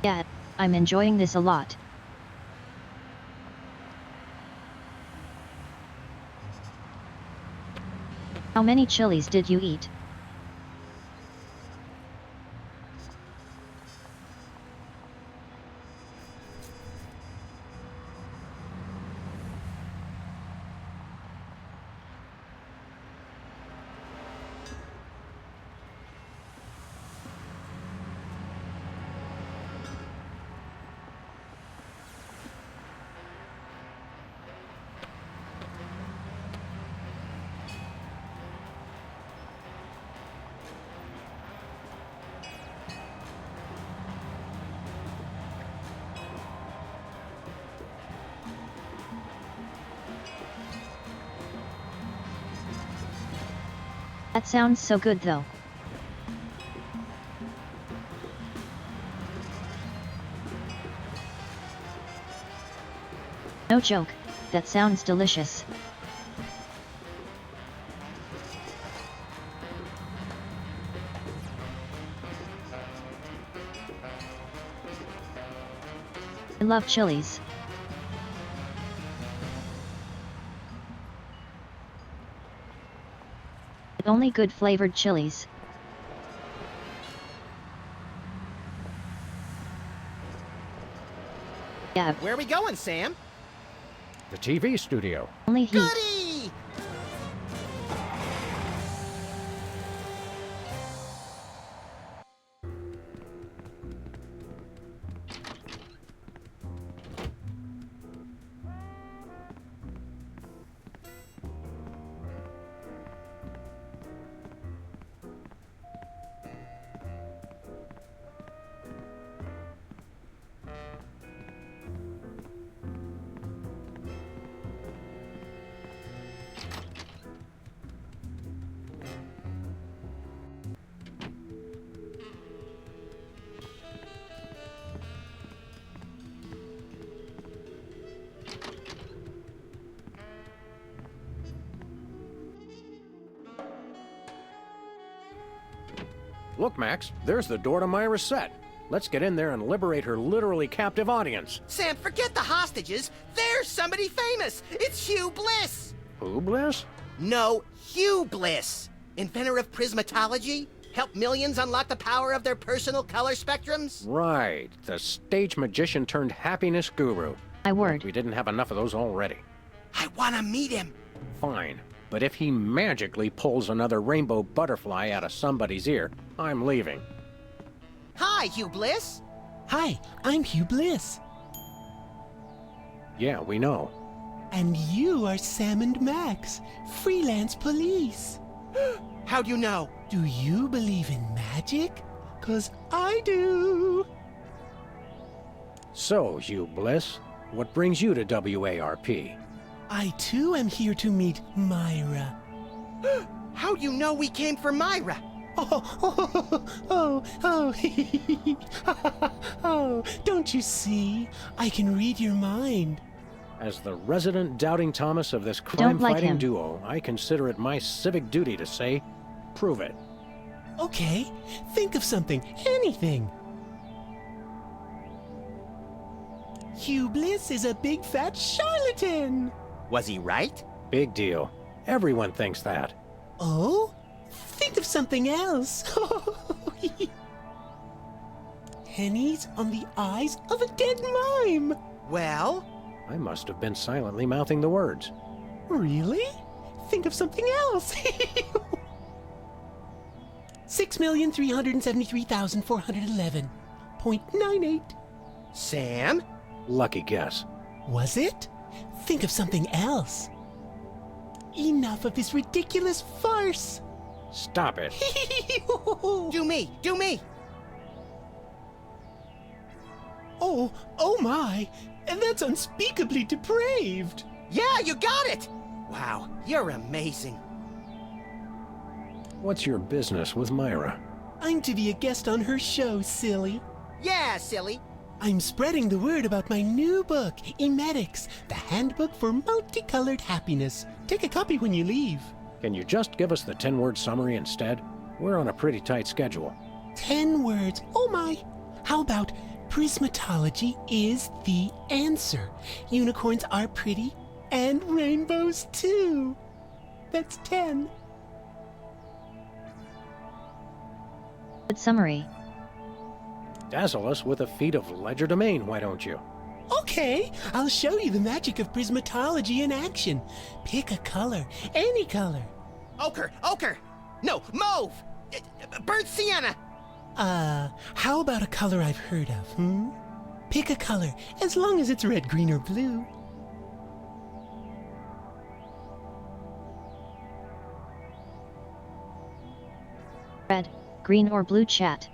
Yeah, I'm enjoying this a lot. How many chilies did you eat? That sounds so good though. No joke, that sounds delicious. I love chilies. Only good flavored chilies. Yeah. Where are we going, Sam? The TV studio. Only heat. Goody! Look, Max, there's the door to Myra's set. Let's get in there and liberate her literally captive audience. Sam, forget the hostages. There's somebody famous. It's Hugh Bliss. Who, Bliss? No, Hugh Bliss. Inventor of prismatology. Helped millions unlock the power of their personal color spectrums. Right, the stage magician turned happiness guru. My word. We didn't have enough of those already. I want to meet him. Fine, but if he magically pulls another rainbow butterfly out of somebody's ear, I'm leaving. Hi, Hugh Bliss. Hi, I'm Hugh Bliss. Yeah, we know. And you are Sam and Max, freelance police. How'd you know? Do you believe in magic? 'Cause I do. So, Hugh Bliss, what brings you to WARP? I too am here to meet Myra. How'd you know we came for Myra? Oh, don't you see? I can read your mind. As the resident doubting Thomas of this Don't like crime-fighting him. duo, I consider it my civic duty to say, prove it. Okay, think of something, anything. Hugh Bliss is a big fat charlatan. Was he right? Big deal. Everyone thinks that. Oh? Think of something else. Pennies on the eyes of a dead mime. Well? I must have been silently mouthing the words. Really? Think of something else. 6,373,411.98. Sam? Lucky guess. Was it? Think of something else. Enough of this ridiculous farce. Stop it. Do me! Do me! Oh my! And that's unspeakably depraved! Yeah, you got it! Wow, you're amazing. What's your business with Myra? I'm to be a guest on her show, silly. Yeah, silly. I'm spreading the word about my new book, Emetics, the Handbook for Multicolored Happiness. Take a copy when you leave. Can you just give us the 10-word summary instead? We're on a pretty tight schedule. 10 words. Oh my! How about prismatology is the answer? Unicorns are pretty, and rainbows too. That's 10. Good summary. Dazzle us with a feat of legerdemain, why don't you? Okay, I'll show you the magic of prismatology in action. Pick a color, any color. Ochre! Ochre! No, mauve! Burnt sienna! How about a color I've heard of, Pick a color, as long as it's red, green, or blue. Red, green or blue chat.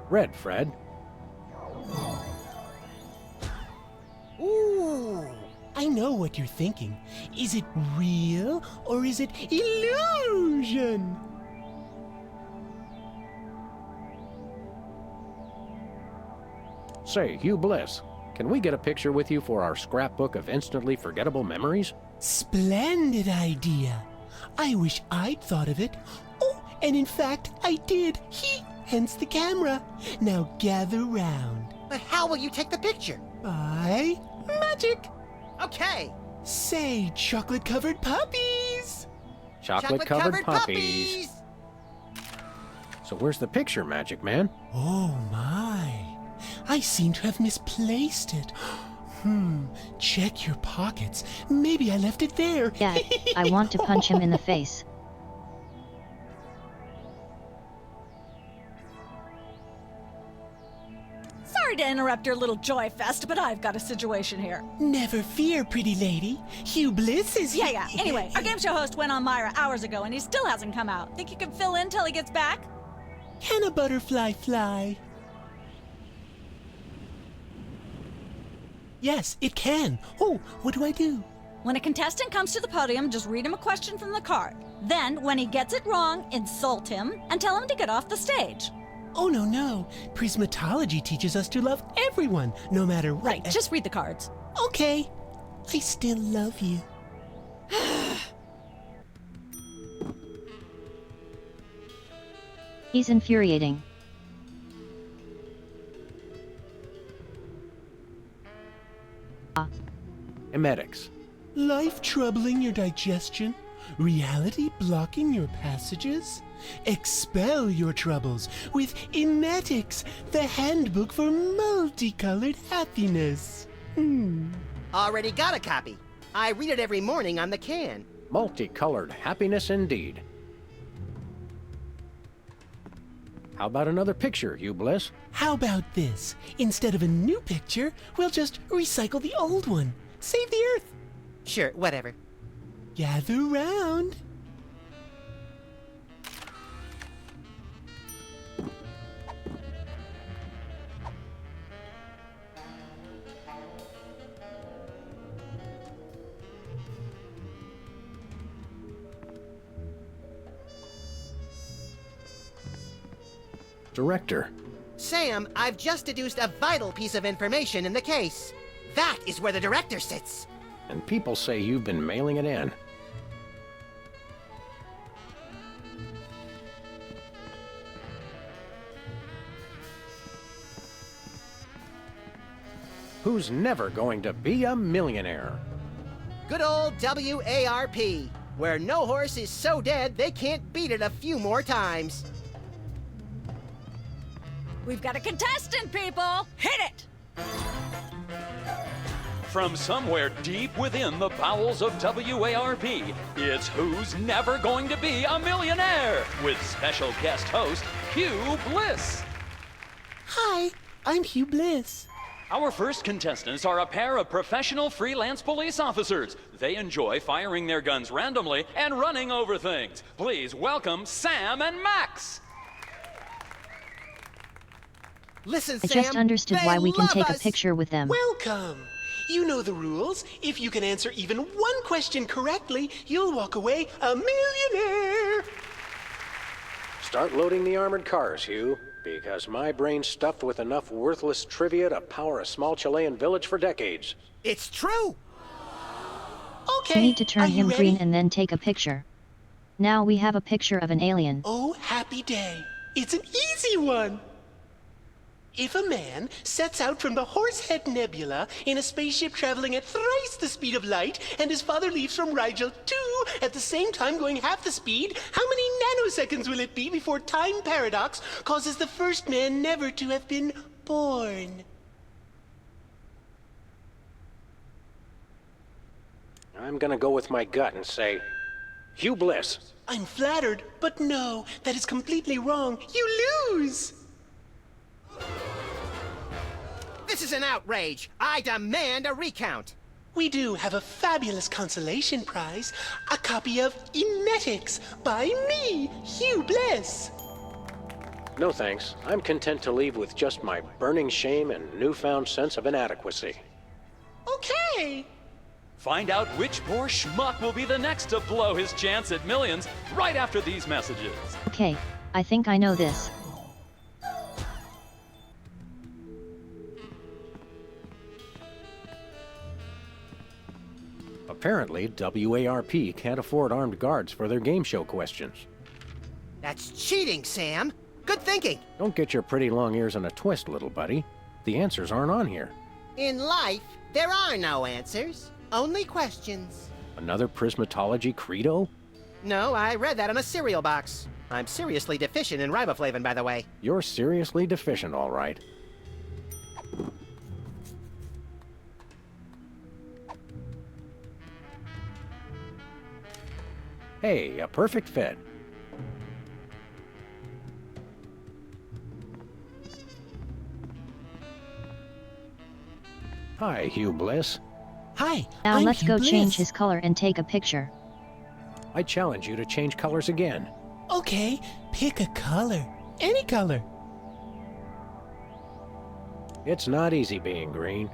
Red, Fred. Ooh! I know what you're thinking. Is it real or is it illusion? Say, Hugh Bliss, can we get a picture with you for our scrapbook of instantly forgettable memories? Splendid idea. I wish I'd thought of it. Oh, and in fact, I did. Hence the camera. Now gather round. But how will you take the picture? By magic. Okay. Say, chocolate-covered puppies. Chocolate-covered puppies. So where's the picture, Magic Man? Oh, my. I seem to have misplaced it. Check your pockets. Maybe I left it there. Dad, I want to punch him in the face. Sorry to interrupt your little joy fest, but I've got a situation here. Never fear, pretty lady. Hugh Bliss is here. Yeah. Anyway, our game show host went on Myra hours ago and he still hasn't come out. Think you can fill in till he gets back? Can a butterfly fly? Yes, it can. Oh, what do I do? When a contestant comes to the podium, just read him a question from the card. Then, when he gets it wrong, insult him and tell him to get off the stage. Oh, no. Prismatology teaches us to love everyone, no matter what. Right, just read the cards. Okay. I still love you. He's infuriating. Emetics. Life troubling your digestion? Reality blocking your passages? Expel your troubles with Emetics, the handbook for multicolored happiness. Already got a copy. I read it every morning on the can. Multicolored happiness indeed. How about another picture, Hugh Bliss? How about this? Instead of a new picture, we'll just recycle the old one. Save the Earth. Sure, whatever. Gather round. Director. Sam, I've just deduced a vital piece of information in the case. That is where the director sits. And people say you've been mailing it in. Who's never going to be a millionaire? Good old WARP, where no horse is so dead they can't beat it a few more times. We've got a contestant, people! Hit it! From somewhere deep within the bowels of WARP, it's Who's Never Going to Be a Millionaire? With special guest host, Hugh Bliss. Hi, I'm Hugh Bliss. Our first contestants are a pair of professional freelance police officers. They enjoy firing their guns randomly and running over things. Please welcome Sam and Max. Listen, I Sam, just understood why we can take a picture with them. Welcome. You know the rules. If you can answer even one question correctly, you'll walk away a millionaire. Start loading the armored cars, Hugh, because my brain's stuffed with enough worthless trivia to power a small Chilean village for decades. It's true! Okay. We need to turn him ready? green and then take a picture. Now we have a picture of an alien. Oh, happy day. It's an easy one. If a man sets out from the Horsehead Nebula in a spaceship traveling at thrice the speed of light, and his father leaves from Rigel 2 at the same time going half the speed, how many nanoseconds will it be before time paradox causes the first man never to have been born? I'm gonna go with my gut and say, Hugh Bliss. I'm flattered, but no, that is completely wrong. You lose! This is an outrage. I demand a recount. We do have a fabulous consolation prize, a copy of Emetics by me, Hugh Bliss. No thanks. I'm content to leave with just my burning shame and newfound sense of inadequacy. Okay. Find out which poor schmuck will be the next to blow his chance at millions right after these messages. Okay, I think I know this. Apparently, WARP can't afford armed guards for their game show questions. That's cheating, Sam. Good thinking. Don't get your pretty long ears in a twist, little buddy. The answers aren't on here. In life, there are no answers, only questions. Another prismatology credo? No, I read that on a cereal box. I'm seriously deficient in riboflavin, by the way. You're seriously deficient, all right. Hey, a perfect fit. Hi, Hugh Bliss. Hi, Now I'm let's Hugh go Bliss. change his color and take a picture. I challenge you to change colors again. Okay, pick a color. Any color. It's not easy being green.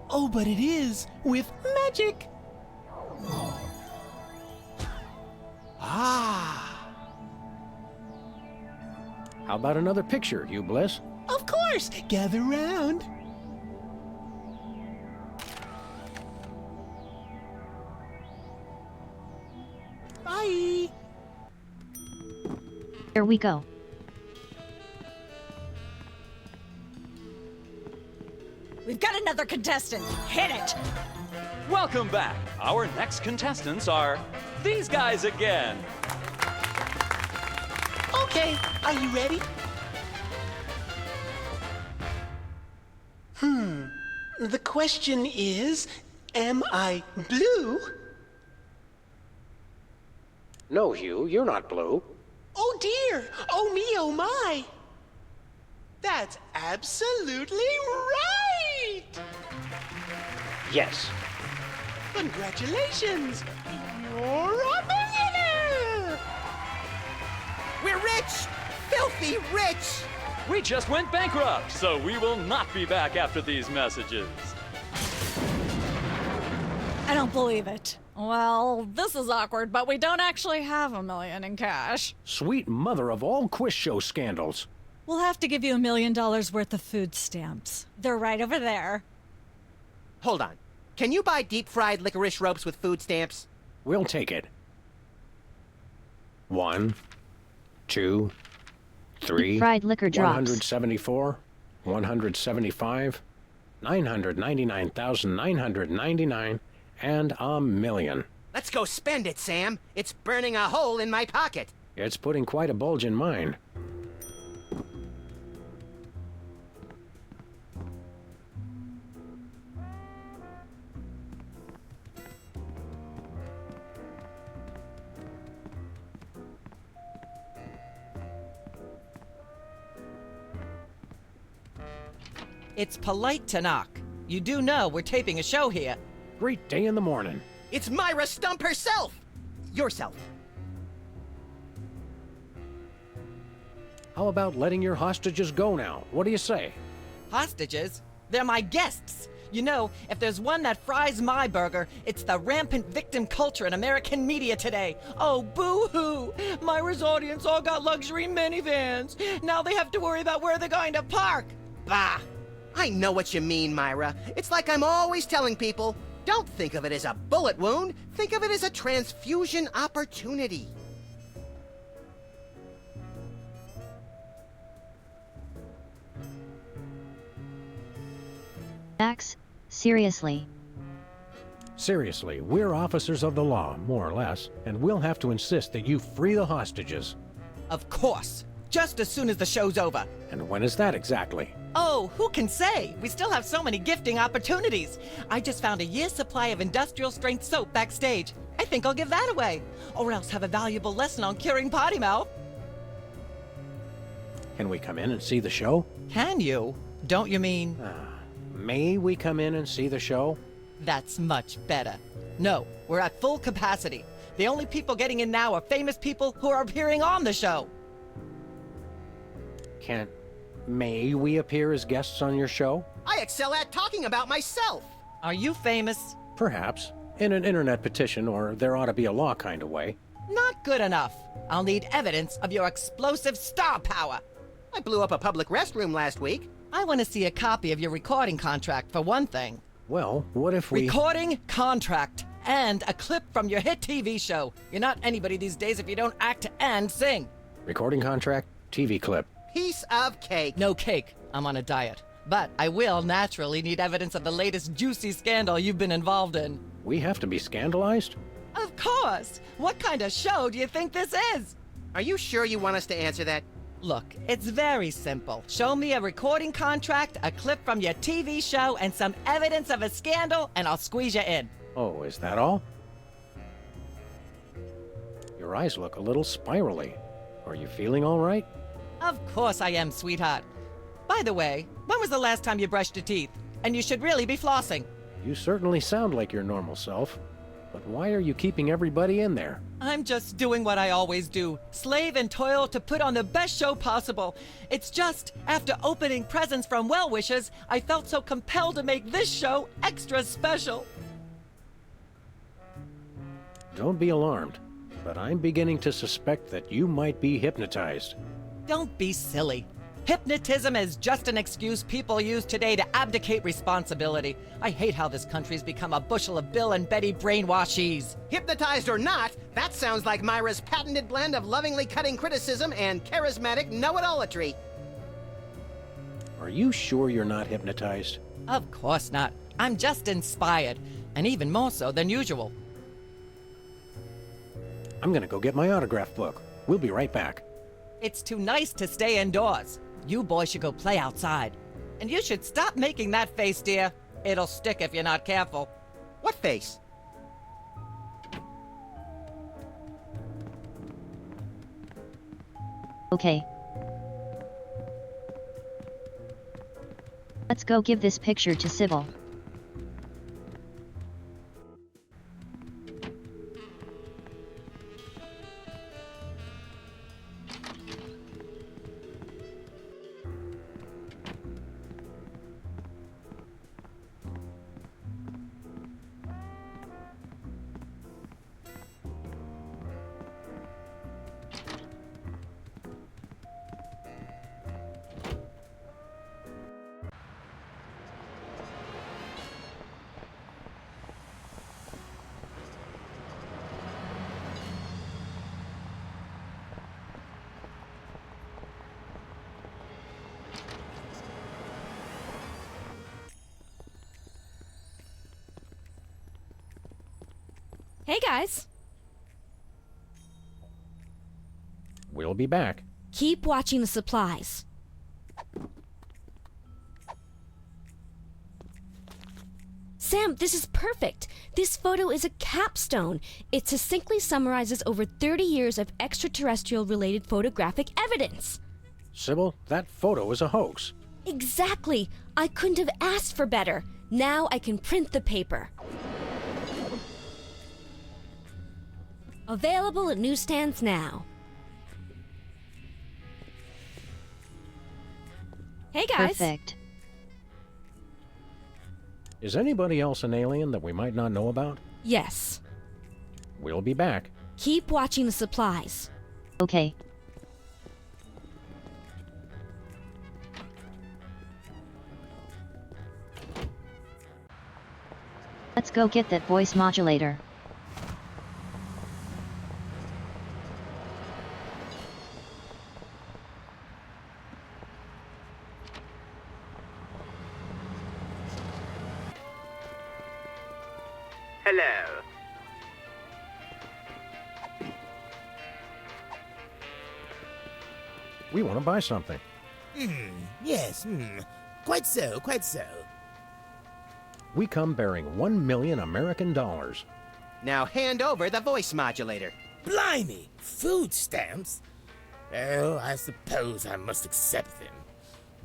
Oh, but it is with magic. Ah. How about another picture, Hugh Bliss? Of course. Gather round. Bye. Here we go. We've got another contestant. Hit it! Welcome back. Our next contestants are these guys again. Okay, are you ready? The question is, am I blue? No, Hugh, you're not blue. Oh dear! Oh me, oh my! That's absolutely right! Yes. Congratulations! You're a millionaire! We're rich! Filthy rich! We just went bankrupt, so we will not be back after these messages. I don't believe it. Well, this is awkward, but we don't actually have $1 million in cash. Sweet mother of all quiz show scandals. We'll have to give you $1 million worth of food stamps. They're right over there. Hold on. Can you buy deep-fried licorice ropes with food stamps? We'll take it. 1, 2, 3, Fried liquor drops. 174, 175, 999,999, and $1 million. Let's go spend it, Sam. It's burning a hole in my pocket. It's putting quite a bulge in mine. It's polite to knock. You do know we're taping a show here. Great day in the morning. It's Myra Stump herself! Yourself. How about letting your hostages go now? What do you say? Hostages? They're my guests. You know, if there's one that fries my burger, it's the rampant victim culture in American media today. Oh, boo-hoo! Myra's audience all got luxury minivans. Now they have to worry about where they're going to park. Bah! I know what you mean, Myra. It's like I'm always telling people, don't think of it as a bullet wound. Think of it as a transfusion opportunity. Max, seriously. Seriously, we're officers of the law, more or less, and we'll have to insist that you free the hostages. Of course. Just as soon as the show's over. And when is that exactly? Oh, who can say? We still have so many gifting opportunities. I just found a year's supply of industrial strength soap backstage. I think I'll give that away. Or else have a valuable lesson on curing potty mouth. Can we come in and see the show? Can you? Don't you mean? May we come in and see the show? That's much better. No, we're at full capacity. The only people getting in now are famous people who are appearing on the show. May we appear as guests on your show? I excel at talking about myself. Are you famous? Perhaps. In an internet petition, or there ought to be a law kind of way. Not good enough. I'll need evidence of your explosive star power. I blew up a public restroom last week. I want to see a copy of your recording contract, for one thing. Well, what if we... Recording contract. And a clip from your hit TV show. You're not anybody these days if you don't act and sing. Recording contract, TV clip. Piece of cake. No cake. I'm on a diet. But I will naturally need evidence of the latest juicy scandal you've been involved in. We have to be scandalized? Of course! What kind of show do you think this is? Are you sure you want us to answer that? Look, it's very simple. Show me a recording contract, a clip from your TV show, and some evidence of a scandal, and I'll squeeze you in. Oh, is that all? Your eyes look a little spirally. Are you feeling all right? Of course I am, sweetheart. By the way, when was the last time you brushed your teeth? And you should really be flossing. You certainly sound like your normal self. But why are you keeping everybody in there? I'm just doing what I always do. Slave and toil to put on the best show possible. It's just, after opening presents from well-wishers, I felt so compelled to make this show extra special. Don't be alarmed, but I'm beginning to suspect that you might be hypnotized. Don't be silly. Hypnotism is just an excuse people use today to abdicate responsibility. I hate how this country's become a bushel of Bill and Betty brainwashies. Hypnotized or not, that sounds like Myra's patented blend of lovingly cutting criticism and charismatic know-it-allatry. Are you sure you're not hypnotized? Of course not. I'm just inspired, and even more so than usual. I'm gonna go get my autograph book. We'll be right back. It's too nice to stay indoors. You boys should go play outside. And you should stop making that face, dear. It'll stick if you're not careful. What face? Okay. Let's go give this picture to Sybil. Hey guys! We'll be back. Keep watching the supplies. Sam, this is perfect. This photo is a capstone. It succinctly summarizes over 30 years of extraterrestrial-related photographic evidence. Sybil, that photo is a hoax. Exactly. I couldn't have asked for better. Now I can print the paper. Available at newsstands now. Hey guys. Perfect. Is anybody else an alien that we might not know about? Yes. We'll be back. Keep watching the supplies. Okay. Let's go get that voice modulator. Hello. We want to buy something. Yes, quite so, quite so. We come bearing 1 million American dollars. Now hand over the voice modulator. Blimey, food stamps? Well, I suppose I must accept them.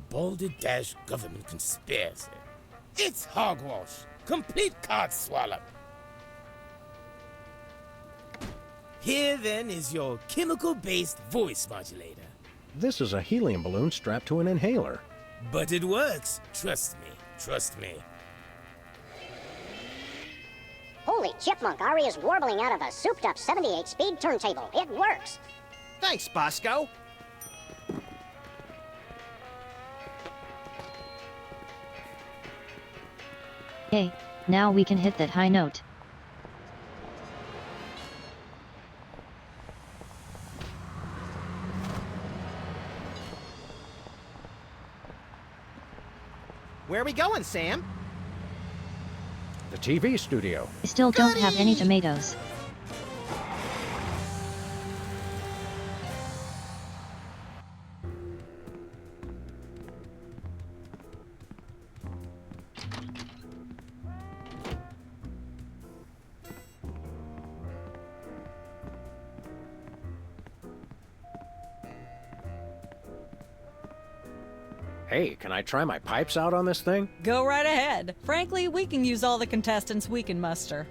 Balderdash government conspiracy. It's hogwash. Complete card swallow. Here then is your chemical-based voice modulator. This is a helium balloon strapped to an inhaler. But it works. Trust me. Trust me. Holy chipmunk, Ari is warbling out of a souped-up 78-speed turntable. It works. Thanks, Bosco. Hey, now we can hit that high note. Where are we going, Sam? The TV studio. I still don't have any tomatoes. Hey, can I try my pipes out on this thing? Go right ahead. Frankly, we can use all the contestants we can muster.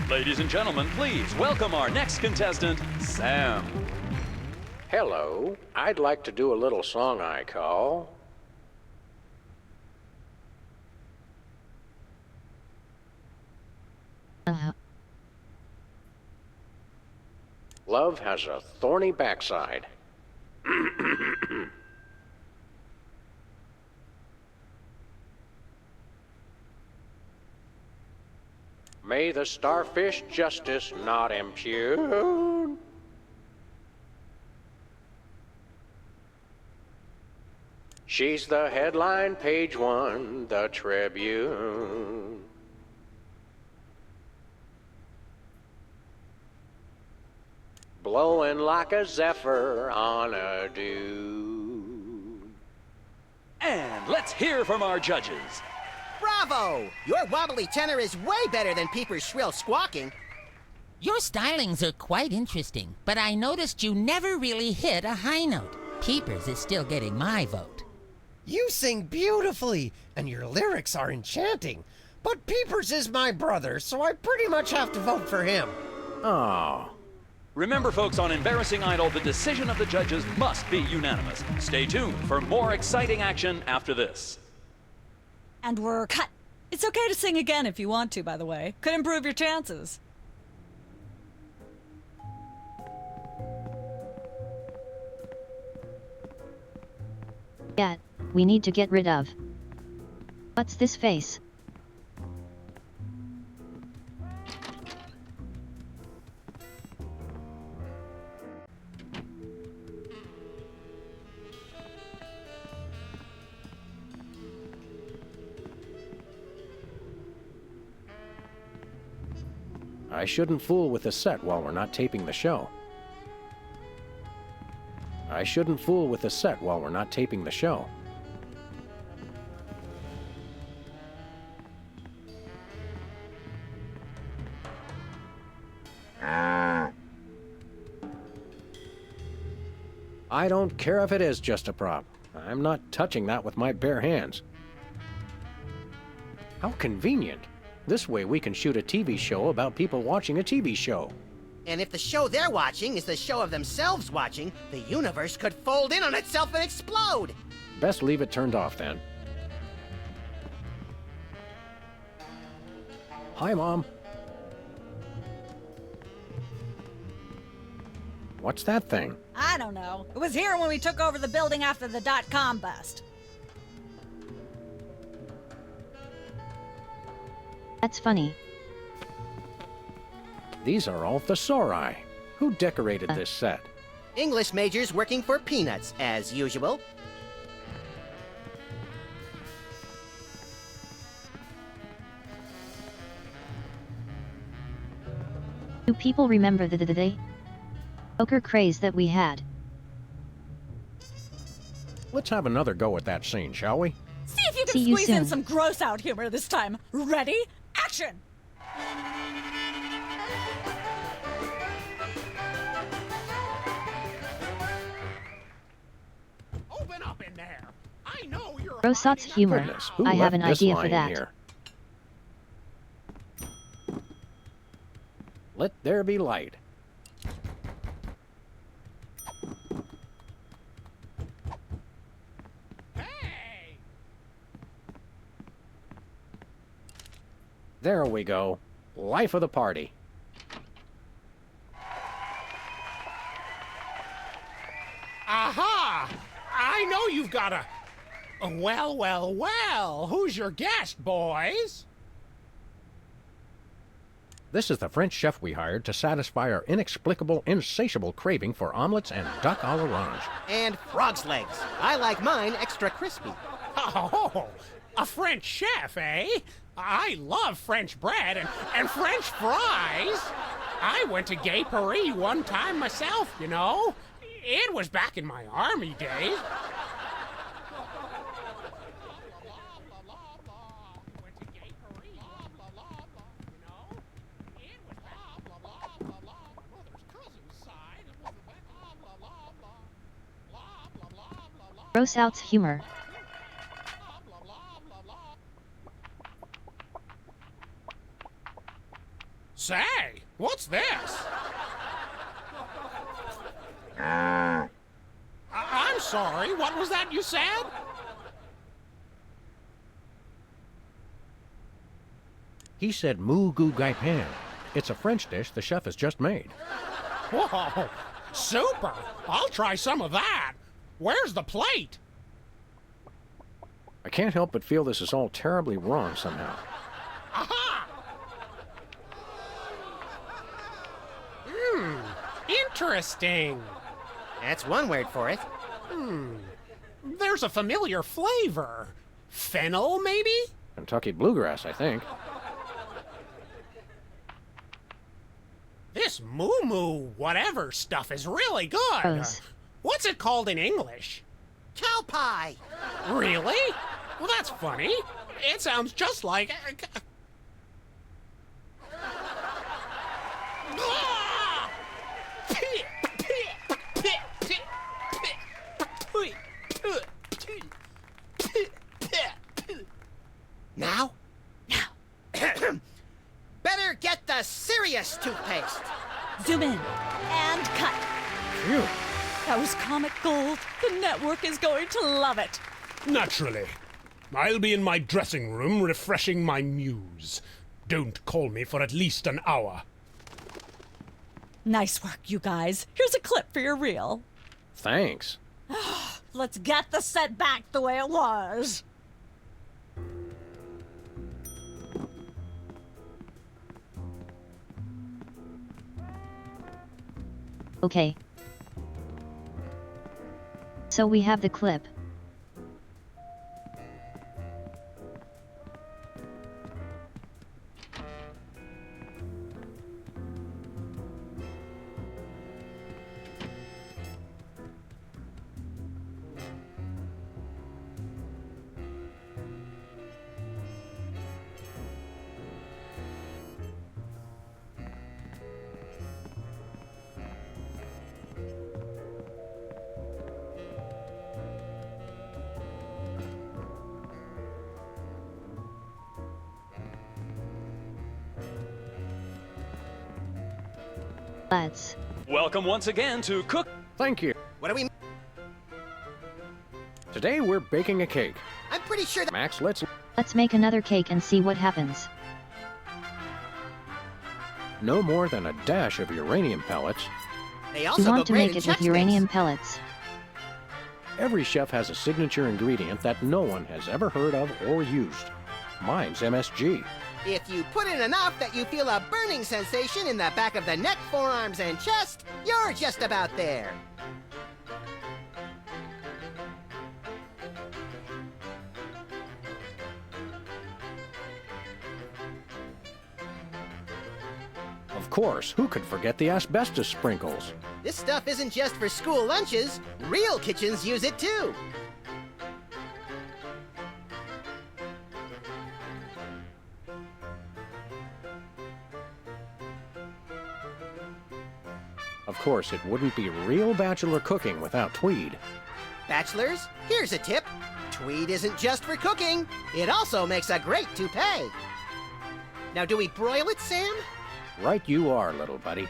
Ladies and gentlemen, please welcome our next contestant, Sam. Hello. I'd like to do a little song I call... Love has a thorny backside. May the starfish justice not impugn. She's the headline, page 1, the Tribune. Blowing like a zephyr on a dune. And let's hear from our judges. Bravo! Your wobbly tenor is way better than Peeper's shrill squawking. Your stylings are quite interesting, but I noticed you never really hit a high note. Peepers is still getting my vote. You sing beautifully, and your lyrics are enchanting. But Peepers is my brother, so I pretty much have to vote for him. Oh. Remember, folks, on Embarrassing Idol, the decision of the judges must be unanimous. Stay tuned for more exciting action after this. And we're cut. It's okay to sing again if you want to, by the way. Could improve your chances. Yeah, we need to get rid of. What's this face? I shouldn't fool with the set while we're not taping the show. I shouldn't fool with the set while we're not taping the show. I don't care if it is just a prop. I'm not touching that with my bare hands. How convenient. This way we can shoot a TV show about people watching a TV show. And if the show they're watching is the show of themselves watching, the universe could fold in on itself and explode! Best leave it turned off then. Hi, Mom. What's that thing? I don't know. It was here when we took over the building after the .com bust. That's funny. These are all thesauri. Who decorated this set? English majors working for peanuts, as usual. Do people remember the day? Poker craze that we had? Let's have another go at that scene, shall we? See if you can See you squeeze in soon. some gross out humor this time. Ready? Action! Open up in there. I know you're Grossot's humor. Goodness, who I have left an this idea for line that. here? Let there be light. There we go. Life of the party. Aha! I know you've got a... Well, well, well. Who's your guest, boys? This is the French chef we hired to satisfy our inexplicable, insatiable craving for omelets and duck à l'orange. And frog's legs. I like mine extra crispy. Oh, a French chef, eh? I love French bread and French fries. I went to Gay Paris one time myself, you know. It was back in my army days. Gross out's humor. Say, what's this? I'm sorry, what was that you said? He said moo goo gai pan. It's a French dish the chef has just made. Whoa, super! I'll try some of that. Where's the plate? I can't help but feel this is all terribly wrong somehow. Aha! Interesting. That's one word for it. There's a familiar flavor. Fennel, maybe? Kentucky bluegrass, I think. This moo-moo whatever stuff is really good. Gross. What's it called in English? Cow pie. Really? Well, that's funny. It sounds just like... Now? Now. Better get the serious toothpaste. Zoom in and cut. Phew. That was comic gold. The network is going to love it. Naturally. I'll be in my dressing room refreshing my muse. Don't call me for at least an hour. Nice work, you guys. Here's a clip for your reel. Thanks. Let's get the set back the way it was. Okay. So we have the clip. Let's. Welcome once again to Cook. Thank you. What do we... Today we're baking a cake. I'm pretty sure that... Max, let's make another cake and see what happens. no more than a dash of uranium pellets. They also You go want to great make in it with Chex uranium Mix. pellets. Every chef has a signature ingredient that no one has ever heard of or used. Mine's MSG. If you put in enough that you feel a burning sensation in the back of the neck, forearms, and chest, you're just about there. Of course, who could forget the asbestos sprinkles? This stuff isn't just for school lunches. Real kitchens use it too. Of course, it wouldn't be real bachelor cooking without Tweed. Bachelors, here's a tip. Tweed isn't just for cooking. It also makes a great toupee. Now, do we broil it, Sam? Right you are, little buddy.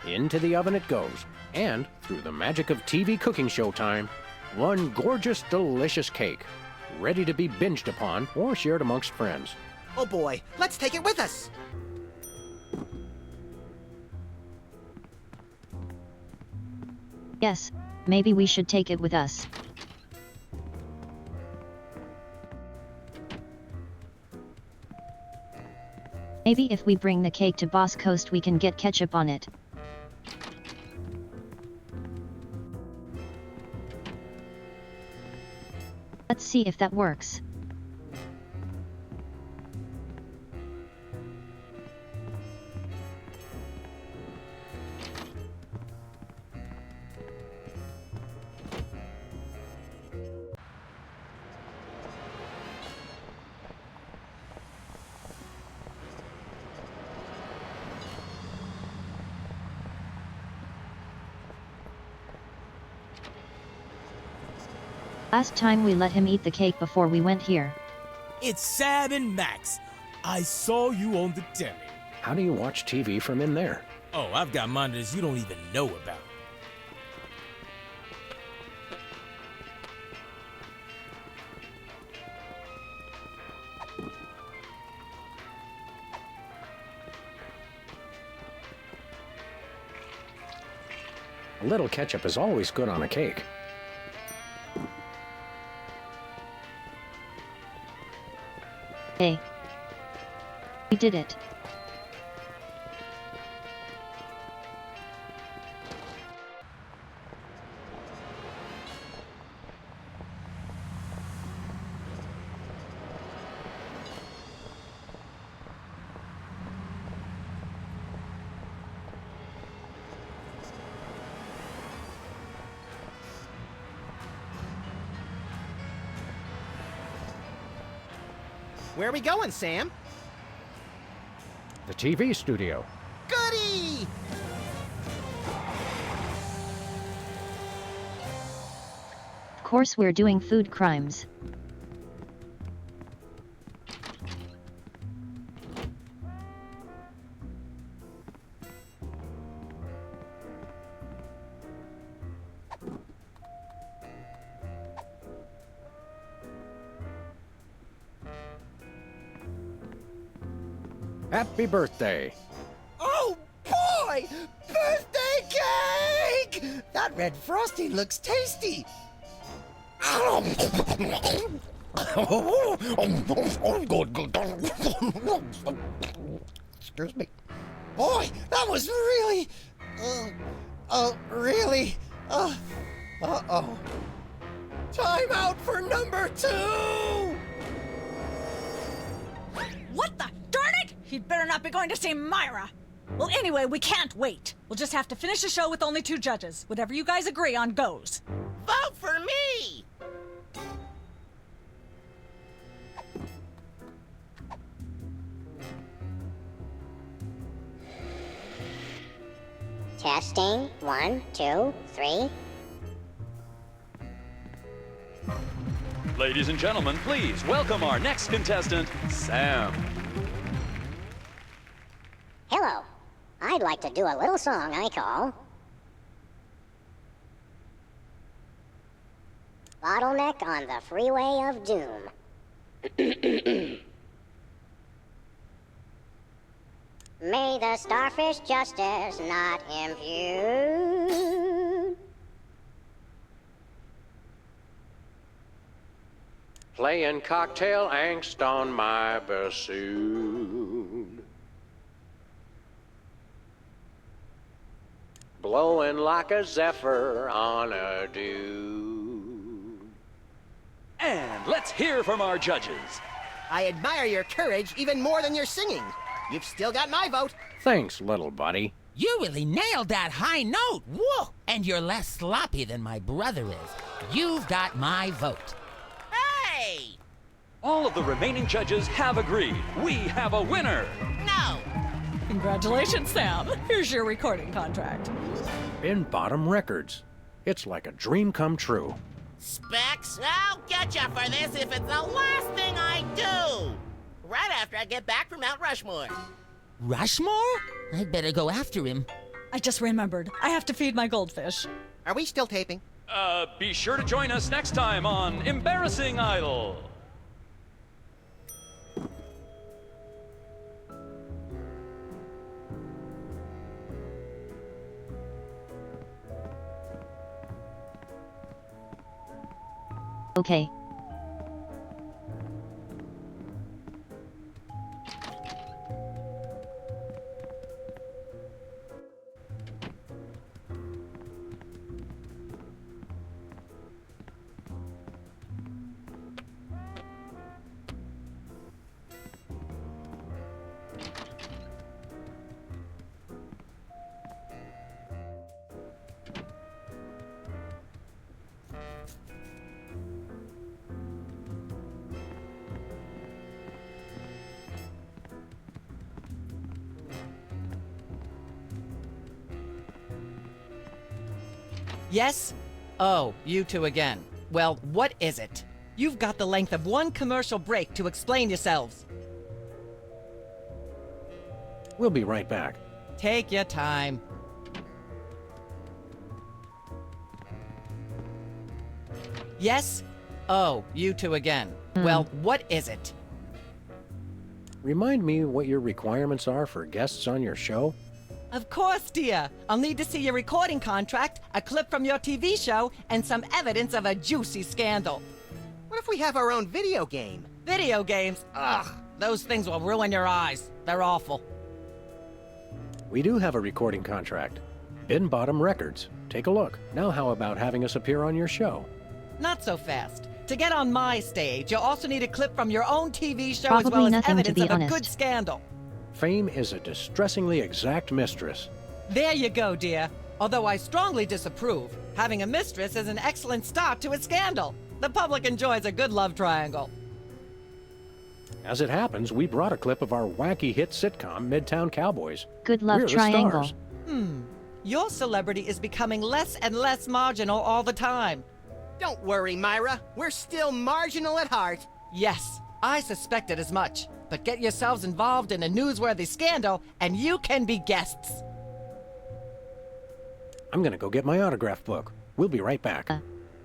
Into the oven it goes. And, through the magic of TV cooking show time, one gorgeous, delicious cake, ready to be binged upon or shared amongst friends. Oh boy, let's take it with us. Yes, maybe we should take it with us. Maybe if we bring the cake to Boss Coast we can get ketchup on it. Let's see if that works. Last time we let him eat the cake before we went here. It's Sam and Max. I saw you on the telly. How do you watch TV from in there? Oh, I've got monitors you don't even know about. A little ketchup is always good on a cake. Hey. We did it. Where are we going, Sam? The TV studio. Goody! Of course we're doing food crimes. Happy birthday! Oh boy! Birthday cake! That red frosting looks tasty. Excuse me. Boy, that was really... really... uh-oh. Time out for number 2! What the? Darn it! He'd better not be going to see Myra. Well, anyway, we can't wait. We'll just have to finish the show with only 2 judges. Whatever you guys agree on goes. Vote for me! Testing. 1, 2, 3. Ladies and gentlemen, please welcome our next contestant, Sam. Hello. I'd like to do a little song I call Bottleneck on the Freeway of Doom. May the starfish justice not impugn. Playing cocktail angst on my bassoon. Blowing like a zephyr on a dune. And let's hear from our judges. I admire your courage even more than your singing. You've still got my vote. Thanks, little buddy. You really nailed that high note. Whoa! And you're less sloppy than my brother is. You've got my vote. Hey! All of the remaining judges have agreed. We have a winner. No! Congratulations, Sam. Here's your recording contract. In Bottom Records. It's like a dream come true. Specs, I'll get you for this if it's the last thing I do. Right after I get back from Mount Rushmore. Rushmore? I'd better go after him. I just remembered. I have to feed my goldfish. Are we still taping? Be sure to join us next time on Embarrassing Idol. Okay. Yes? Oh, you two again. Well, what is it? You've got the length of one commercial break to explain yourselves. We'll be right back. Take your time. Yes? Oh, you two again. Well, what is it? Remind me what your requirements are for guests on your show? Of course, dear. I'll need to see your recording contract, a clip from your TV show, and some evidence of a juicy scandal. What if we have our own video game? Video games? Ugh, those things will ruin your eyes. They're awful. We do have a recording contract. Bin Bottom Records. Take a look. Now how about having us appear on your show? Not so fast. To get on my stage, you'll also need a clip from your own TV show Probably as well as nothing, to evidence be of a honest. good scandal. Fame is a distressingly exact mistress. There you go, dear. Although I strongly disapprove, having a mistress is an excellent start to a scandal. The public enjoys a good love triangle. As it happens, we brought a clip of our wacky hit sitcom, Midtown Cowboys. Good love We're the triangle. stars. Your celebrity is becoming less and less marginal all the time. Don't worry, Myra. We're still marginal at heart. Yes, I suspected as much. But get yourselves involved in a newsworthy scandal, and you can be guests. I'm gonna go get my autograph book. We'll be right back.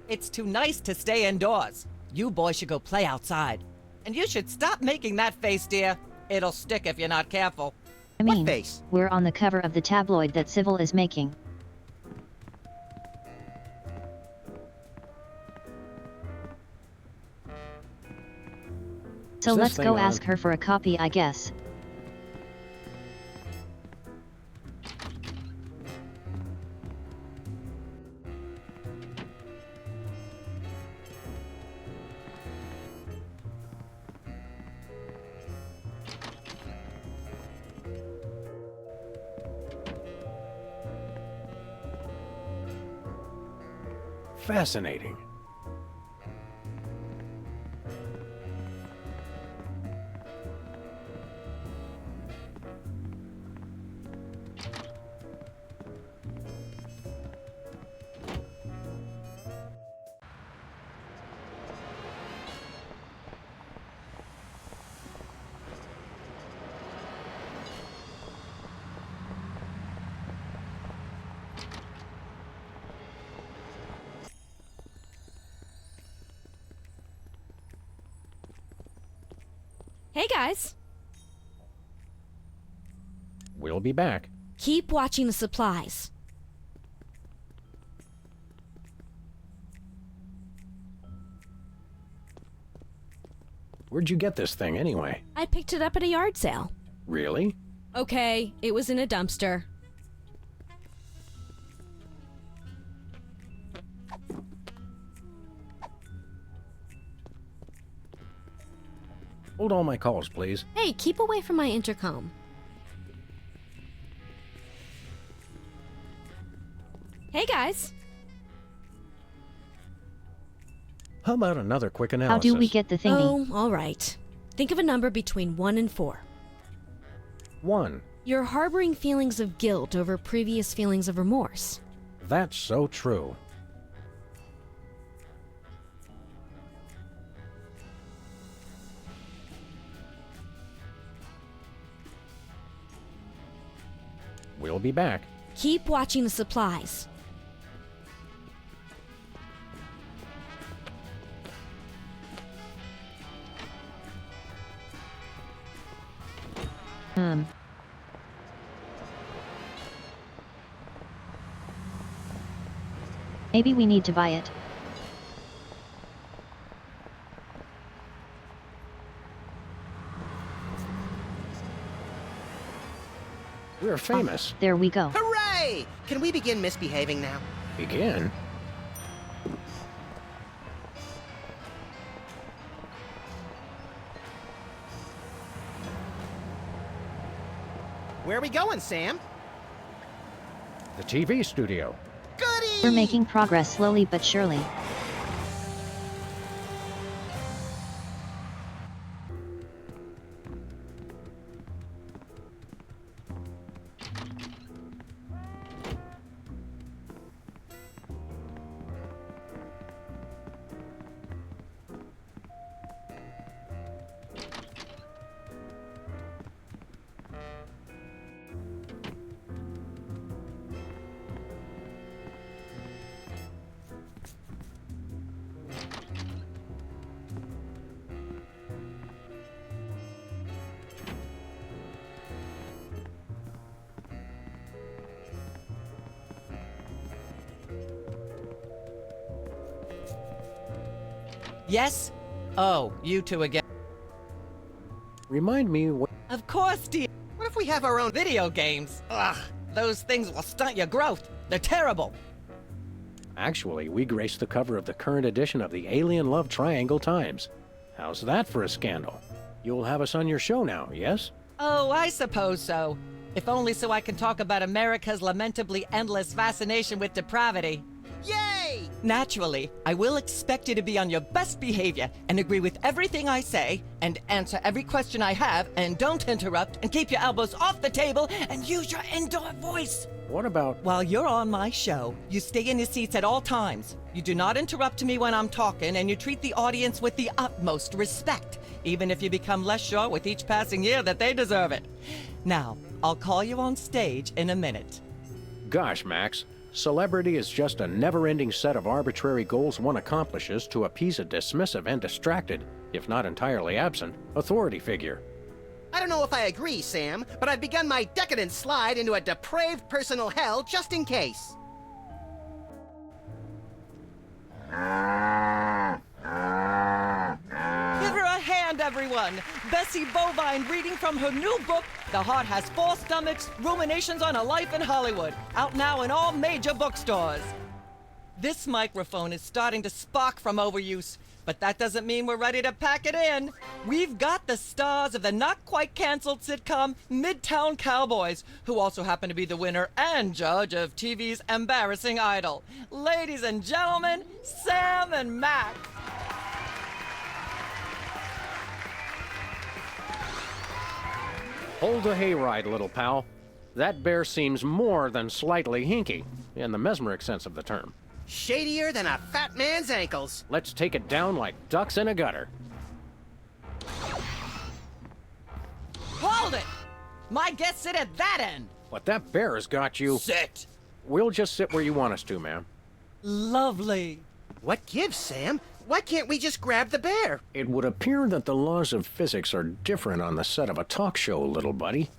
It's too nice to stay indoors. You boys should go play outside. And you should stop making that face, dear. It'll stick if you're not careful. I mean, What face? we're on the cover of the tabloid that Civil is making. So Is this let's thing go on? ask her for a copy, I guess. Fascinating. Hey guys, We'll be back. keep watching the supplies. Where'd you get this thing anyway? I picked it up at a yard sale. Really? Okay, it was in a dumpster. Hold all my calls, please. Hey, keep away from my intercom. Hey guys, How about another quick analysis? How do we get the thingy? oh, all right. Think of a number between 1 and 4. 1. You're harboring feelings of guilt over previous feelings of remorse. That's so true. We'll be back. Keep watching the supplies. Maybe we need to buy it. We're famous. There we go. Hooray! Can we begin misbehaving now? Begin? Where are we going, Sam? The TV studio. Goody! We're making progress slowly but surely. Yes? Oh, you two again. Remind me what... Of course, dear. What if we have our own video games? Ugh, those things will stunt your growth. They're terrible. Actually, we graced the cover of the current edition of the Alien Love Triangle Times. How's that for a scandal? You'll have us on your show now, yes? Oh, I suppose so. If only so I can talk about America's lamentably endless fascination with depravity. Yay! Naturally, I will expect you to be on your best behavior and agree with everything I say and answer every question I have and don't interrupt and keep your elbows off the table and use your indoor voice. What about... While you're on my show, you stay in your seats at all times. You do not interrupt me when I'm talking and you treat the audience with the utmost respect, even if you become less sure with each passing year that they deserve it. Now, I'll call you on stage in a minute. Gosh, Max. Celebrity is just a never-ending set of arbitrary goals one accomplishes to appease a dismissive and distracted, if not entirely absent, authority figure. I don't know if I agree, Sam, but I've begun my decadent slide into a depraved personal hell just in case. Give her a hand, everyone! Bessie Bovine reading from her new book, The Heart Has Four Stomachs, Ruminations on a Life in Hollywood, out now in all major bookstores. This microphone is starting to spark from overuse, but that doesn't mean we're ready to pack it in. We've got the stars of the not-quite-canceled sitcom Midtown Cowboys, who also happen to be the winner and judge of TV's Embarrassing Idol. Ladies and gentlemen, Sam and Max. Hold the hayride, little pal. That bear seems more than slightly hinky, in the mesmeric sense of the term. Shadier than a fat man's ankles. Let's take it down like ducks in a gutter. Hold it! My guests sit at that end. But that bear has got you... Sit! We'll just sit where you want us to, ma'am. Lovely. What gives, Sam? Why can't we just grab the bear? It would appear that the laws of physics are different on the set of a talk show, little buddy.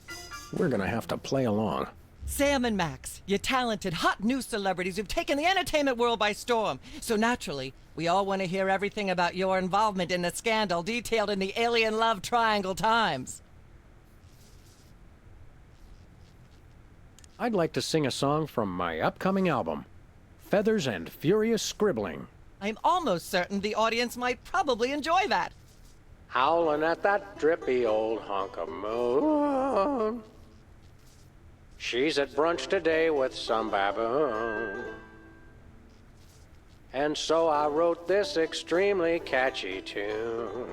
We're gonna have to play along. Sam and Max, you talented, hot new celebrities who've taken the entertainment world by storm. So naturally, we all want to hear everything about your involvement in the scandal detailed in the Alien Love Triangle Times. I'd like to sing a song from my upcoming album, Feathers and Furious Scribbling. I'm almost certain the audience might probably enjoy that. Howling at that drippy old hunk of moon. She's at brunch today with some baboon. And so I wrote this extremely catchy tune.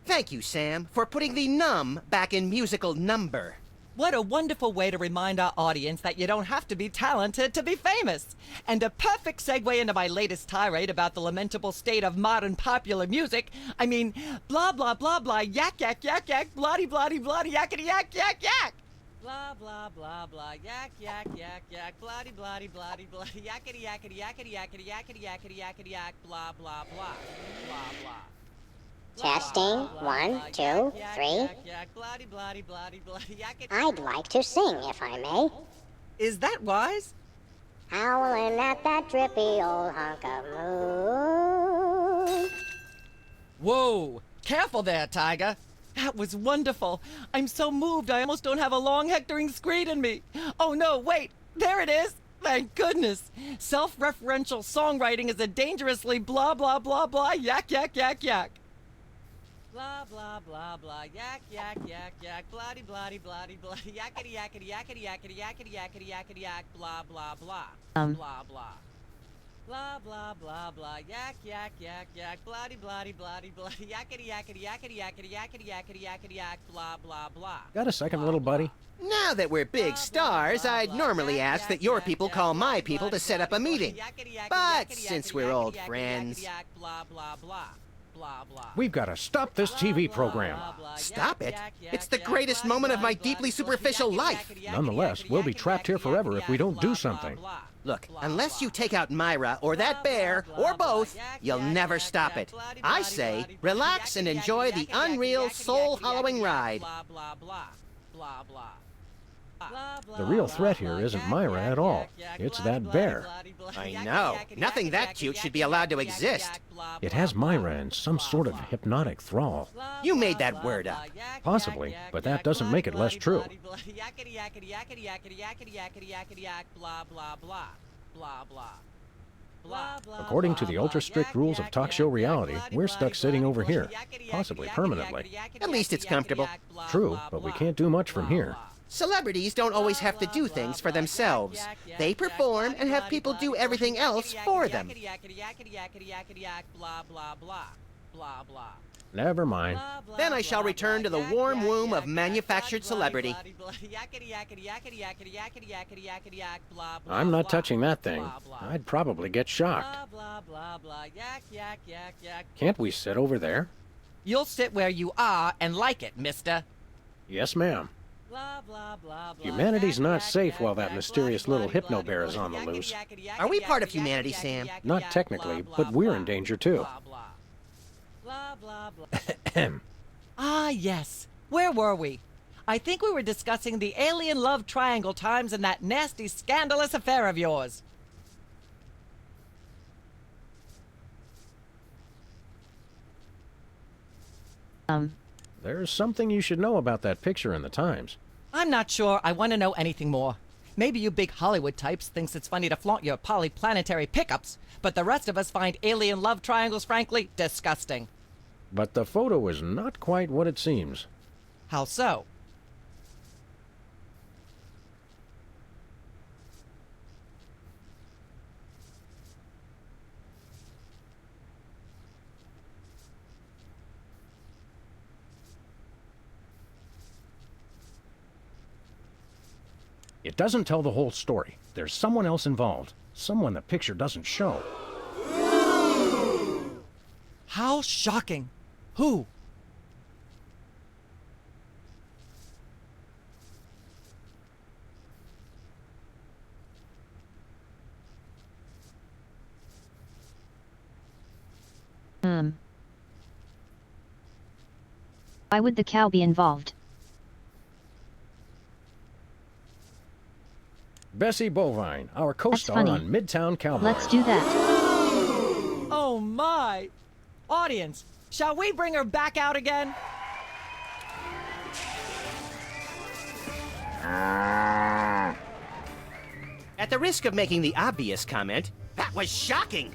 Thank you, Sam, for putting the num back in musical number. What a wonderful way to remind our audience that you don't have to be talented to be famous. And a perfect segue into my latest tirade about the lamentable state of modern popular music. I mean, blah, blah, blah, blah, yak, yak, yak, yak, bloody, bloody, bloody, yakety, yak, yak, yak. Blah, blah, blah, blah, yak, yak, yak, yak, bloody, bloody, bloody, bloody, yakety, yakety, yakety, yakety, yakety, yakety, yakety, yak, blah, blah, blah, blah, blah. Testing, 1, 2, 3. I'd like to sing, if I may. Is that wise? Howling at that drippy old hunk of moon. Whoa! Careful there, Tiger. That was wonderful. I'm so moved I almost don't have a long hectoring screed in me. Oh no, wait, there it is. Thank goodness. Self-referential songwriting is a dangerously blah blah blah blah yak yak yak yak. Blah blah blah blah yak yak yak yak bloody bloody bloody bloody yakety yakety yakety yakety yakety yakety yakety yak blah blah blah blah blah. Blah blah blah blah yak yak yak yak bloody bloody bloody bloody yakety yakety yakety yakety yakety yakety yakety yak blah blah blah. Got a second, little buddy? Now that we're big stars, I'd normally ask that your people call my people to set up a meeting. But since we're old friends... We've got to stop this TV program. Stop it? It's the greatest moment of my deeply superficial life. Nonetheless, we'll be trapped here forever if we don't do something. Look, unless you take out Myra or that bear, or both, you'll never stop it. I say, relax and enjoy the unreal, soul-hollowing ride. The real threat here isn't Myra at all. It's that bear. I know. Nothing that cute should be allowed to exist. It has Myra in some sort of hypnotic thrall. You made that word up. Possibly, but that doesn't make it less true. According to the ultra-strict rules of talk show reality, we're stuck sitting over here, possibly permanently. At least it's comfortable. True, but we can't do much from here. Celebrities don't always have to do things for themselves. They perform and have people do everything else for them. Never mind. Then I shall return to the warm womb of manufactured celebrity. I'm not touching that thing. I'd probably get shocked. Can't we sit over there? You'll sit where you are and like it, mister. Yes, ma'am. Humanity's not safe while that mysterious little hypno bear is on the loose. Are we part of humanity, Sam? Not technically, but we're in danger too. Ah, yes. Where were we? I think we were discussing the alien love triangle times and that nasty, scandalous affair of yours. There's something you should know about that picture in the Times. I'm not sure I want to know anything more. Maybe you big Hollywood types thinks it's funny to flaunt your polyplanetary pickups, but the rest of us find alien love triangles, frankly, disgusting. But the photo is not quite what it seems. How so? It doesn't tell the whole story. There's someone else involved. Someone the picture doesn't show. How shocking! Who? Why would the cow be involved? Bessie Bovine, our co-star on Midtown Cowboy. Let's do that. Oh my! Audience, shall we bring her back out again? At the risk of making the obvious comment, that was shocking!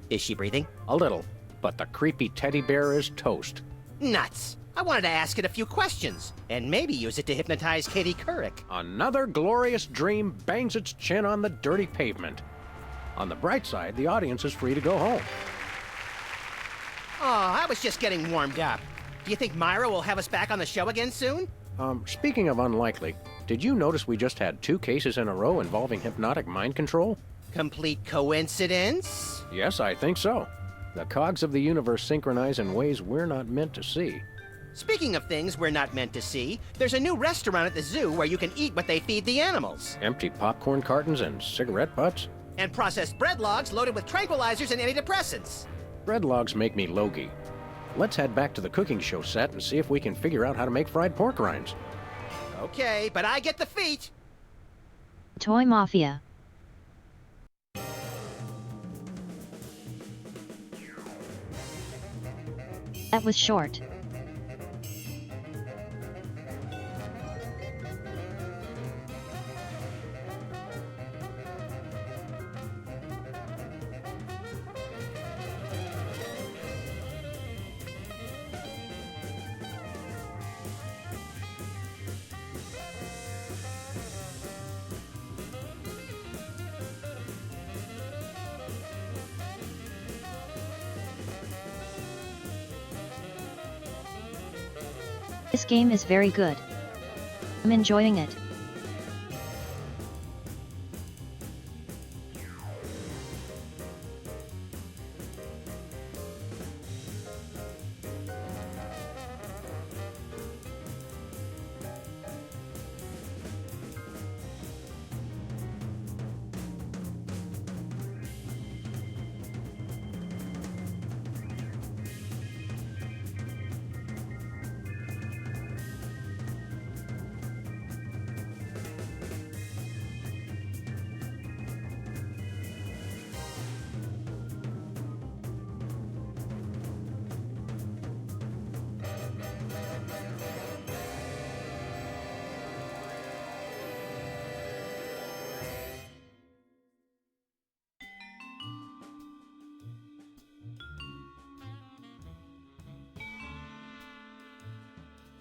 Is she breathing? A little, but the creepy teddy bear is toast. Nuts! I wanted to ask it a few questions, and maybe use it to hypnotize Katie Couric. Another glorious dream bangs its chin on the dirty pavement. On the bright side, the audience is free to go home. Oh, I was just getting warmed up. Do you think Myra will have us back on the show again soon? Speaking of unlikely, did you notice we just had 2 cases in a row involving hypnotic mind control? Complete coincidence? Yes, I think so. The cogs of the universe synchronize in ways we're not meant to see. Speaking of things we're not meant to see, there's a new restaurant at the zoo where you can eat what they feed the animals. Empty popcorn cartons and cigarette butts? And processed bread logs loaded with tranquilizers and antidepressants. Bread logs make me logy. Let's head back to the cooking show set and see if we can figure out how to make fried pork rinds. Okay, but I get the feet. Toy Mafia. That was short. This game is very good. I'm enjoying it.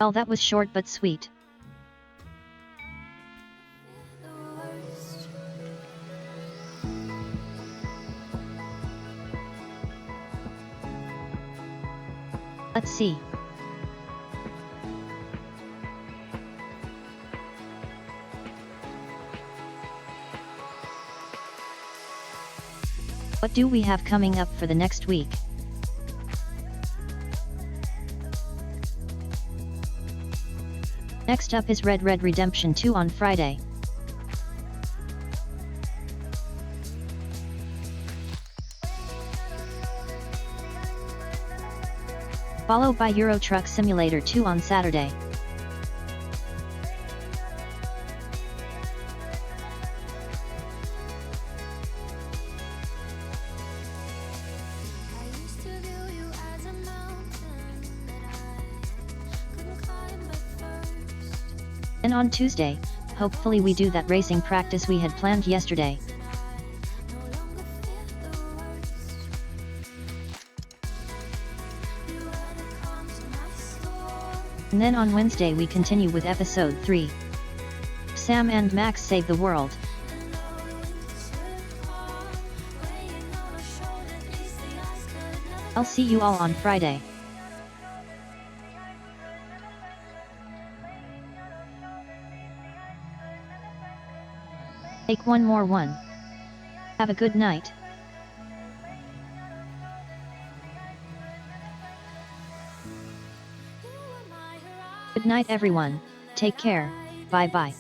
Well, that was short but sweet. Let's see. What do we have coming up for the next week? Next up is Red Red Redemption 2 on Friday. Followed by Euro Truck Simulator 2 on Saturday. And on Tuesday, hopefully we do that racing practice we had planned yesterday. And then on Wednesday we continue with episode 3. Sam and Max Save the World. I'll see you all on Friday. Take one more one. Have a good night. Good night everyone, take care, bye bye.